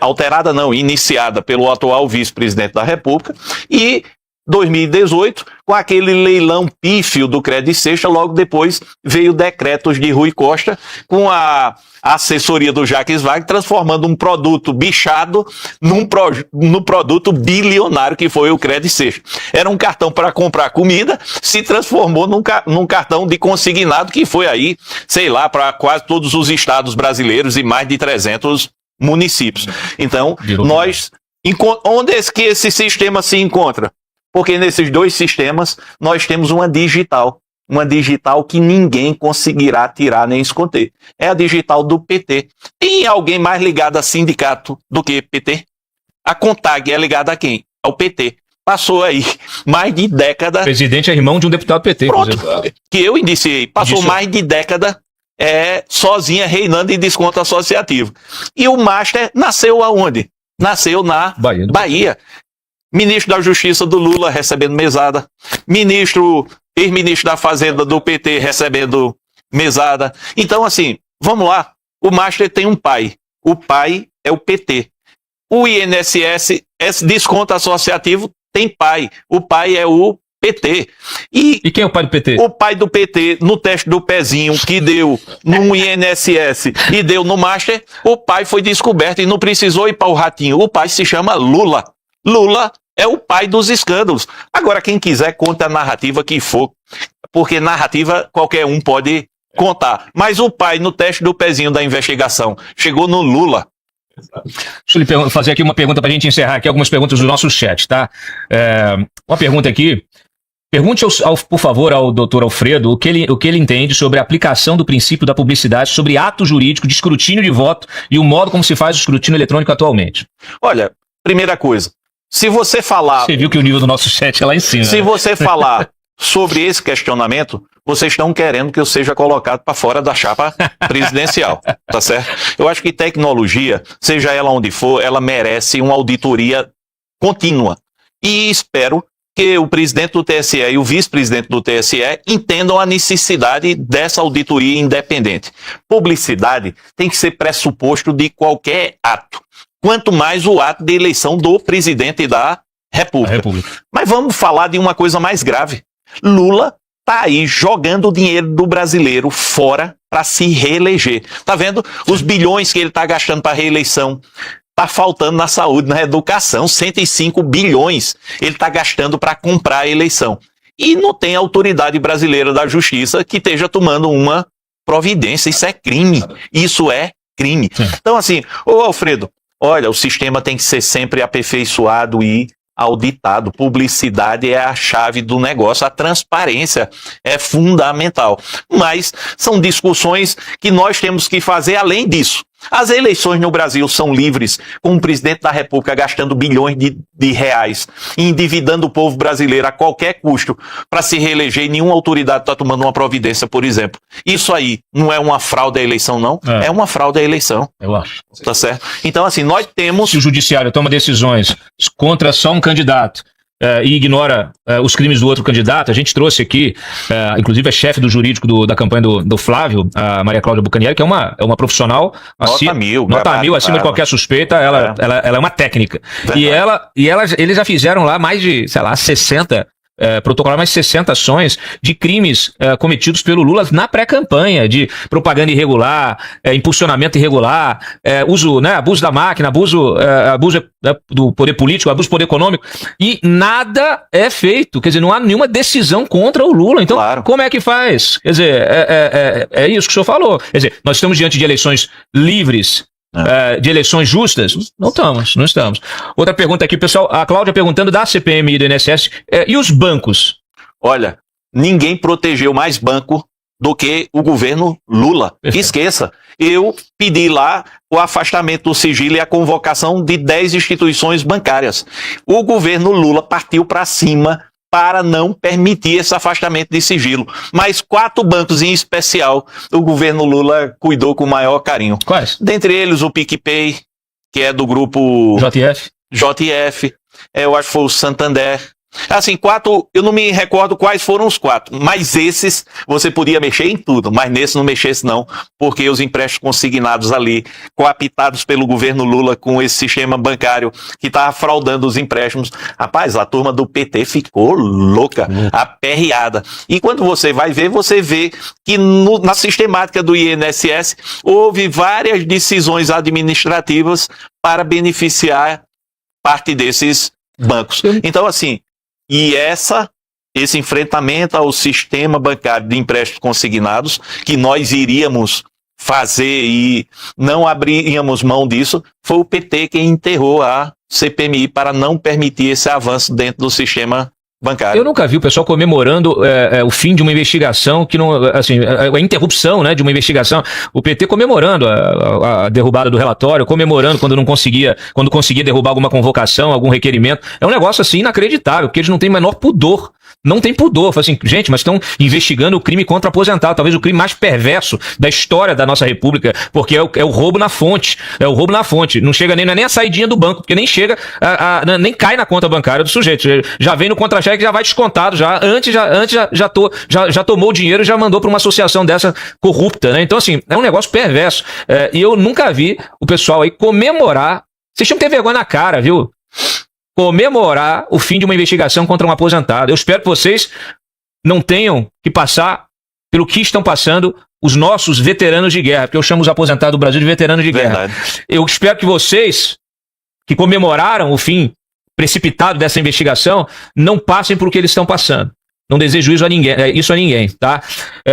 Alterada não, iniciada pelo atual vice-presidente da República. E 2018, com aquele leilão pífio do Credit Sexta, logo depois veio decretos de Rui Costa, com a assessoria do Jacques Wagner, transformando um produto bichado num produto bilionário que foi o Credit Sexta. Era um cartão para comprar comida, se transformou num cartão de consignado que foi aí, sei lá, para quase todos os estados brasileiros e mais de 300 municípios. Então, onde é que esse sistema se encontra? Porque nesses dois sistemas nós temos uma digital que ninguém conseguirá tirar nem esconder. É a digital do PT. Tem alguém mais ligado a sindicato do que PT? A CONTAG é ligada a quem? Ao PT. Passou aí mais de década... O presidente é irmão de um deputado PT. Pronto, que eu indiciei. Passou mais de década sozinha reinando em desconto associativo. E o Master nasceu aonde? Nasceu na Bahia. Ministro da Justiça do Lula recebendo mesada. Ex-ministro da Fazenda do PT recebendo mesada. Então, assim, vamos lá. O Master tem um pai. O pai é o PT. O INSS, esse desconto associativo, tem pai. O pai é o PT. E quem é o pai do PT? O pai do PT, no teste do pezinho que deu no INSS e deu no Master, o pai foi descoberto e não precisou ir para o ratinho. O pai se chama Lula. Lula é o pai dos escândalos. Agora, quem quiser, conta a narrativa que for, porque narrativa qualquer um pode contar. Mas o pai, no teste do pezinho da investigação, chegou no Lula. Deixa eu lhe fazer aqui uma pergunta para a gente encerrar aqui, algumas perguntas do nosso chat, tá? Uma pergunta aqui. Pergunte, por favor, ao doutor Alfredo o que ele entende sobre a aplicação do princípio da publicidade sobre ato jurídico de escrutínio de voto e o modo como se faz o escrutínio eletrônico atualmente. Olha, primeira coisa, se você falar... Você viu que o nível do nosso chat é lá em cima. Se você falar sobre esse questionamento, vocês estão querendo que eu seja colocado para fora da chapa presidencial, tá certo? Eu acho que tecnologia, seja ela onde for, ela merece uma auditoria contínua. E espero que o presidente do TSE e o vice-presidente do TSE entendam a necessidade dessa auditoria independente. Publicidade tem que ser pressuposto de qualquer ato. Quanto mais o ato de eleição do presidente da República. Mas vamos falar de uma coisa mais grave. Lula tá aí jogando o dinheiro do brasileiro fora para se reeleger. Tá vendo os bilhões que ele tá gastando para reeleição? Tá faltando na saúde, na educação, 105 bilhões ele tá gastando para comprar a eleição. E não tem autoridade brasileira da justiça que esteja tomando uma providência. Isso é crime. Isso é crime. Então, assim, ô Alfredo, olha, o sistema tem que ser sempre aperfeiçoado e auditado. Publicidade é a chave do negócio. A transparência é fundamental. Mas são discussões que nós temos que fazer além disso. As eleições no Brasil são livres, com o presidente da República gastando bilhões de reais, endividando o povo brasileiro a qualquer custo para se reeleger e nenhuma autoridade está tomando uma providência, por exemplo. Isso aí não é uma fraude à eleição, não? É uma fraude à eleição. Eu acho. Tá certo? Então, assim, nós temos... Se o judiciário toma decisões contra só um candidato e ignora os crimes do outro candidato, a gente trouxe aqui, inclusive a chefe do jurídico da campanha do Flávio, a Maria Cláudia Bucanieri, que é uma profissional nota mil acima de qualquer suspeita, ela é uma técnica. E eles já fizeram lá mais de, sei lá, 60 protocolar mais 60 ações de crimes cometidos pelo Lula na pré-campanha, de propaganda irregular, impulsionamento irregular, uso, né, abuso da máquina, abuso do poder político, abuso do poder econômico, e nada é feito. Quer dizer, não há nenhuma decisão contra o Lula. Então, Claro. como é que faz? Quer dizer, é isso que o senhor falou. Quer dizer, nós estamos diante de eleições livres, de eleições justas? Não estamos. Outra pergunta aqui, pessoal, a Cláudia perguntando da CPMI e do INSS, e os bancos? Olha, ninguém protegeu mais banco do que o governo Lula. Perfeito. Esqueça. Eu pedi lá o afastamento do sigilo e a convocação de 10 instituições bancárias. O governo Lula partiu para cima para não permitir esse afastamento de sigilo. Mas 4 bancos em especial, o governo Lula cuidou com o maior carinho. Quais? Dentre eles o PicPay, que é do grupo JF, eu acho que foi o Santander. Assim, 4, eu não me recordo quais foram os 4, mas esses você podia mexer em tudo, mas nesse não mexesse não, porque os empréstimos consignados ali, coaptados pelo governo Lula com esse sistema bancário que estava fraudando os empréstimos, rapaz, a turma do PT ficou louca, aperreada. E quando você vai ver, você vê que na sistemática do INSS houve várias decisões administrativas para beneficiar parte desses bancos. Então, assim, e esse enfrentamento ao sistema bancário de empréstimos consignados, que nós iríamos fazer e não abriríamos mão disso, foi o PT quem enterrou a CPMI para não permitir esse avanço dentro do sistema bancário. Eu nunca vi o pessoal comemorando o fim de uma investigação, que não, assim, a interrupção, né, de uma investigação. O PT comemorando a derrubada do relatório, comemorando quando conseguia derrubar alguma convocação, algum requerimento. É um negócio assim inacreditável, porque eles não têm o menor pudor. Não tem pudor. Fala assim, gente, mas estão investigando o crime contra aposentado, talvez o crime mais perverso da história da nossa república, porque é o roubo na fonte. É o roubo na fonte. Não chega nem a saidinha do banco, porque nem chega, nem cai na conta bancária do sujeito. Já vem no contra-cheque, já vai descontado, já tomou o dinheiro e já mandou para uma associação dessa corrupta, né? Então, assim, é um negócio perverso. E eu nunca vi o pessoal aí comemorar. Vocês tinham que ter vergonha na cara, viu? Comemorar o fim de uma investigação contra um aposentado. Eu espero que vocês não tenham que passar pelo que estão passando os nossos veteranos de guerra, porque eu chamo os aposentados do Brasil de veteranos de guerra. Eu espero que vocês, que comemoraram o fim precipitado dessa investigação, não passem por o que eles estão passando. Não desejo isso a ninguém, tá?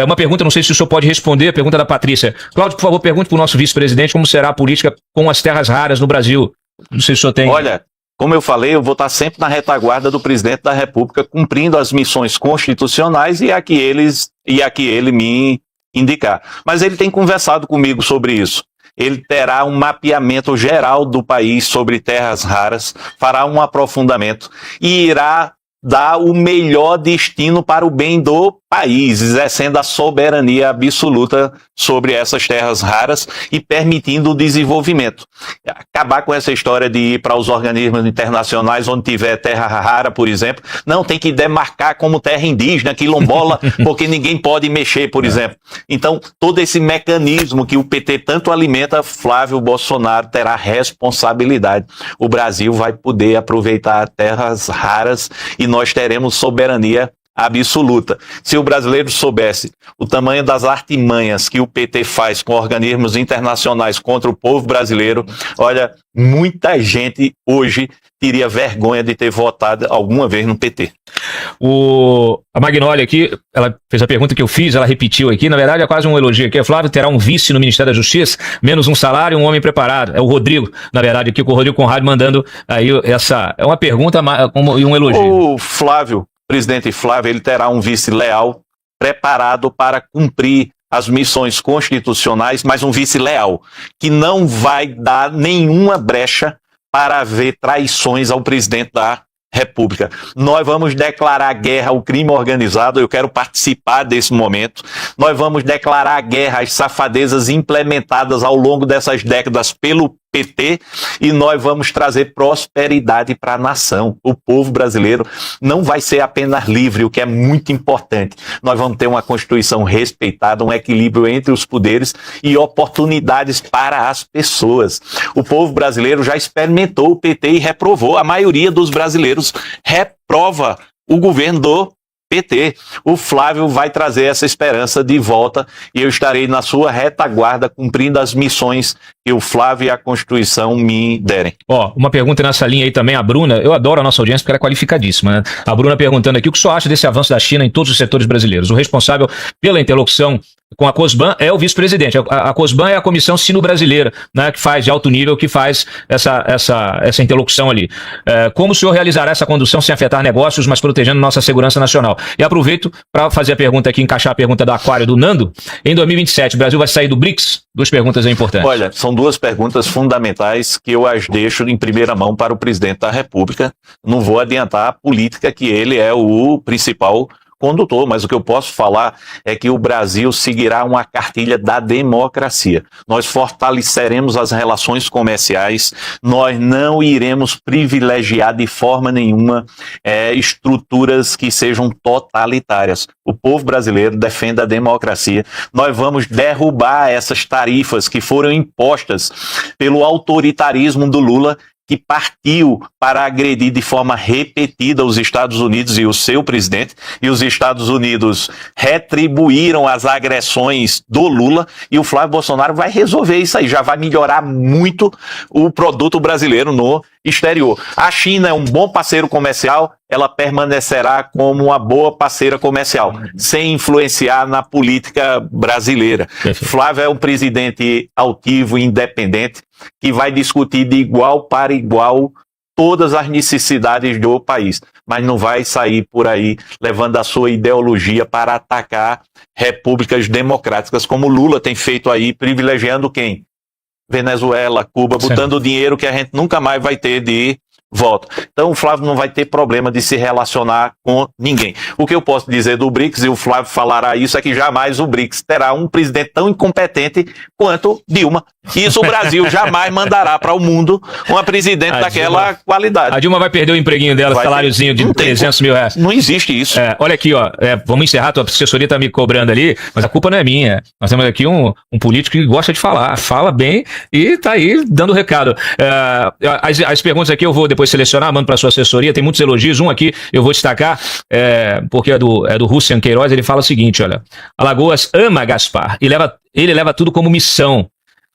Uma pergunta, não sei se o senhor pode responder, a pergunta da Patrícia. Cláudio, por favor, pergunte para o nosso vice-presidente como será a política com as terras raras no Brasil. Não sei se o senhor tem... Olha, como eu falei, eu vou estar sempre na retaguarda do presidente da República, cumprindo as missões constitucionais e a que ele me indicar. Mas ele tem conversado comigo sobre isso. Ele terá um mapeamento geral do país sobre terras raras, fará um aprofundamento e irá dar o melhor destino para o bem do país, exercendo a soberania absoluta sobre essas terras raras e permitindo o desenvolvimento. Acabar com essa história de ir para os organismos internacionais onde tiver terra rara, por exemplo, não tem que demarcar como terra indígena, quilombola, porque ninguém pode mexer, por exemplo. Então, todo esse mecanismo que o PT tanto alimenta, Flávio Bolsonaro terá responsabilidade. O Brasil vai poder aproveitar terras raras e nós teremos soberania absoluta. Se o brasileiro soubesse o tamanho das artimanhas que o PT faz com organismos internacionais contra o povo brasileiro, olha, muita gente hoje teria vergonha de ter votado alguma vez no PT. A Magnólia aqui, ela fez a pergunta que eu fiz, ela repetiu aqui, na verdade é quase um elogio aqui. Flávio terá um vice no Ministério da Justiça, menos um salário e um homem preparado. É o Rodrigo, na verdade, aqui com o Rodrigo Conrado mandando aí essa, é uma pergunta e um elogio. O Flávio, presidente Flávio, ele terá um vice leal, preparado para cumprir as missões constitucionais, mas um vice leal, que não vai dar nenhuma brecha para haver traições ao presidente da República. Nós vamos declarar guerra ao crime organizado, eu quero participar desse momento. Nós vamos declarar guerra às safadezas implementadas ao longo dessas décadas pelo PT e nós vamos trazer prosperidade para a nação. O povo brasileiro não vai ser apenas livre, o que é muito importante. Nós vamos ter uma Constituição respeitada, um equilíbrio entre os poderes e oportunidades para as pessoas. O povo brasileiro já experimentou o PT e reprovou. A maioria dos brasileiros reprova o governo do PT. O Flávio vai trazer essa esperança de volta e eu estarei na sua retaguarda cumprindo as missões que o Flávio e a Constituição me derem. Ó, uma pergunta nessa linha aí também, a Bruna, eu adoro a nossa audiência porque ela é qualificadíssima, né? A Bruna perguntando aqui o que o senhor acha desse avanço da China em todos os setores brasileiros. O responsável pela interlocução com a COSBAN é o vice-presidente. A COSBAN é a Comissão Sino-Brasileira, né, que faz de alto nível, que faz essa interlocução ali. Como o senhor realizará essa condução sem afetar negócios, mas protegendo nossa segurança nacional? E aproveito para fazer a pergunta aqui, encaixar a pergunta do Aquário do Nando. Em 2027, o Brasil vai sair do BRICS? Duas perguntas importantes. Olha, são duas perguntas fundamentais que eu as deixo em primeira mão para o presidente da República. Não vou adiantar a política, que ele é o principal condutor, mas o que eu posso falar é que o Brasil seguirá uma cartilha da democracia. Nós fortaleceremos as relações comerciais, nós não iremos privilegiar de forma nenhuma estruturas que sejam totalitárias. O povo brasileiro defende a democracia. Nós vamos derrubar essas tarifas que foram impostas pelo autoritarismo do Lula, que partiu para agredir de forma repetida os Estados Unidos e o seu presidente, e os Estados Unidos retribuíram as agressões do Lula, e o Flávio Bolsonaro vai resolver isso aí, já vai melhorar muito o produto brasileiro no exterior. A China é um bom parceiro comercial, ela permanecerá como uma boa parceira comercial, sem influenciar na política brasileira. Flávio é um presidente altivo e independente, que vai discutir de igual para igual todas as necessidades do país, mas não vai sair por aí levando a sua ideologia para atacar repúblicas democráticas, como Lula tem feito aí, privilegiando quem? Venezuela, Cuba, botando dinheiro que a gente nunca mais vai ter de volta. Então o Flávio não vai ter problema de se relacionar com ninguém. O que eu posso dizer do BRICS, e o Flávio falará isso, é que jamais o BRICS terá um presidente tão incompetente quanto Dilma. Isso o Brasil jamais mandará para o mundo uma presidente daquela qualidade. A Dilma vai perder o empreguinho dela, saláriozinho de 300 mil reais. Não existe isso. Olha aqui, ó, vamos encerrar, tua assessoria tá me cobrando ali, mas a culpa não é minha. Nós temos aqui um político que gosta de falar, fala bem e tá aí dando o recado. As perguntas aqui eu vou depois selecionar, mando para sua assessoria, tem muitos elogios, um aqui eu vou destacar, porque é do Russian Queiroz, ele fala o seguinte, olha, Alagoas ama Gaspar, e ele leva tudo como missão,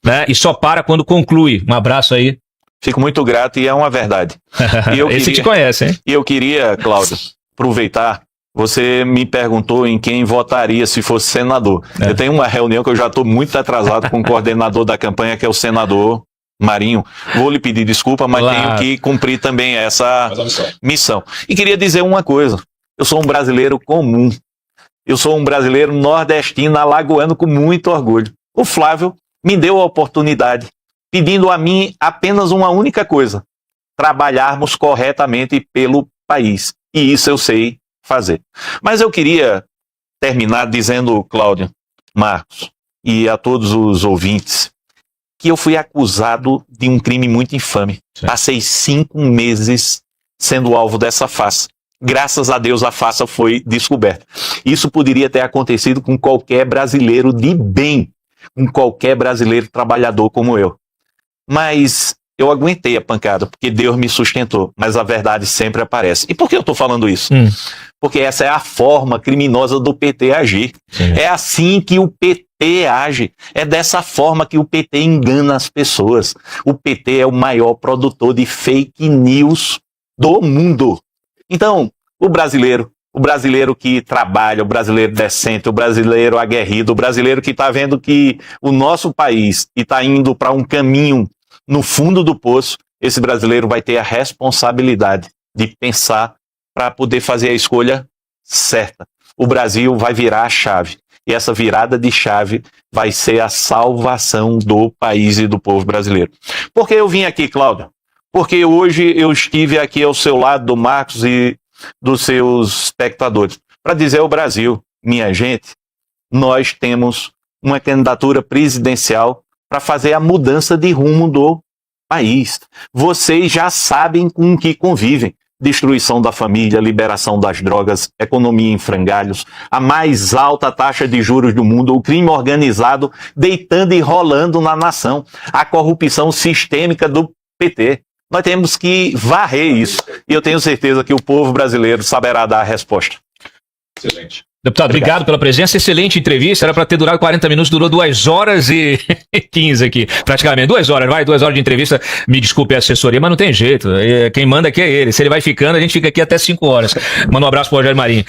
né, e só para quando conclui. Um abraço aí. Fico muito grato e é uma verdade. Esse te conhece, hein? E eu queria, Cláudio, aproveitar, você me perguntou em quem votaria se fosse senador. Eu tenho uma reunião que eu já estou muito atrasado com o coordenador da campanha, que é o senador Marinho. Vou lhe pedir desculpa, mas tenho que cumprir também essa missão. E queria dizer uma coisa, eu sou um brasileiro comum, eu sou um brasileiro nordestino, alagoano com muito orgulho. O Flávio me deu a oportunidade, pedindo a mim apenas uma única coisa, trabalharmos corretamente pelo país. E isso eu sei fazer. Mas eu queria terminar dizendo, Cláudio, Marcos, e a todos os ouvintes, que eu fui acusado de um crime muito infame. Passei 5 meses sendo alvo dessa farsa. Graças a Deus a farsa foi descoberta. Isso poderia ter acontecido com qualquer brasileiro de bem, com qualquer brasileiro trabalhador como eu. Mas eu aguentei a pancada, porque Deus me sustentou. Mas a verdade sempre aparece. E por que eu estou falando isso? Porque essa é a forma criminosa do PT agir. É assim que o PT age. É dessa forma que o PT engana as pessoas. O PT é o maior produtor de fake news do mundo. Então, o brasileiro que trabalha, o brasileiro decente, o brasileiro aguerrido, o brasileiro que está vendo que o nosso país está indo para um caminho no fundo do poço, esse brasileiro vai ter a responsabilidade de pensar para poder fazer a escolha certa. O Brasil vai virar a chave. E essa virada de chave vai ser a salvação do país e do povo brasileiro. Por que eu vim aqui, Cláudio? Porque hoje eu estive aqui ao seu lado, do Marcos e dos seus espectadores, para dizer ao Brasil, minha gente, nós temos uma candidatura presidencial para fazer a mudança de rumo do país. Vocês já sabem com o que convivem. Destruição da família, liberação das drogas, economia em frangalhos, a mais alta taxa de juros do mundo, o crime organizado deitando e rolando na nação, a corrupção sistêmica do PT. Nós temos que varrer isso. E eu tenho certeza que o povo brasileiro saberá dar a resposta. Excelente. Deputado, obrigado pela presença, excelente entrevista, era para ter durado 40 minutos, durou 2 horas e 15 aqui, praticamente, 2 horas, 2 horas de entrevista, me desculpe a assessoria, mas não tem jeito, quem manda aqui é ele, se ele vai ficando, a gente fica aqui até 5 horas. Manda um abraço pro Rogério Marinho.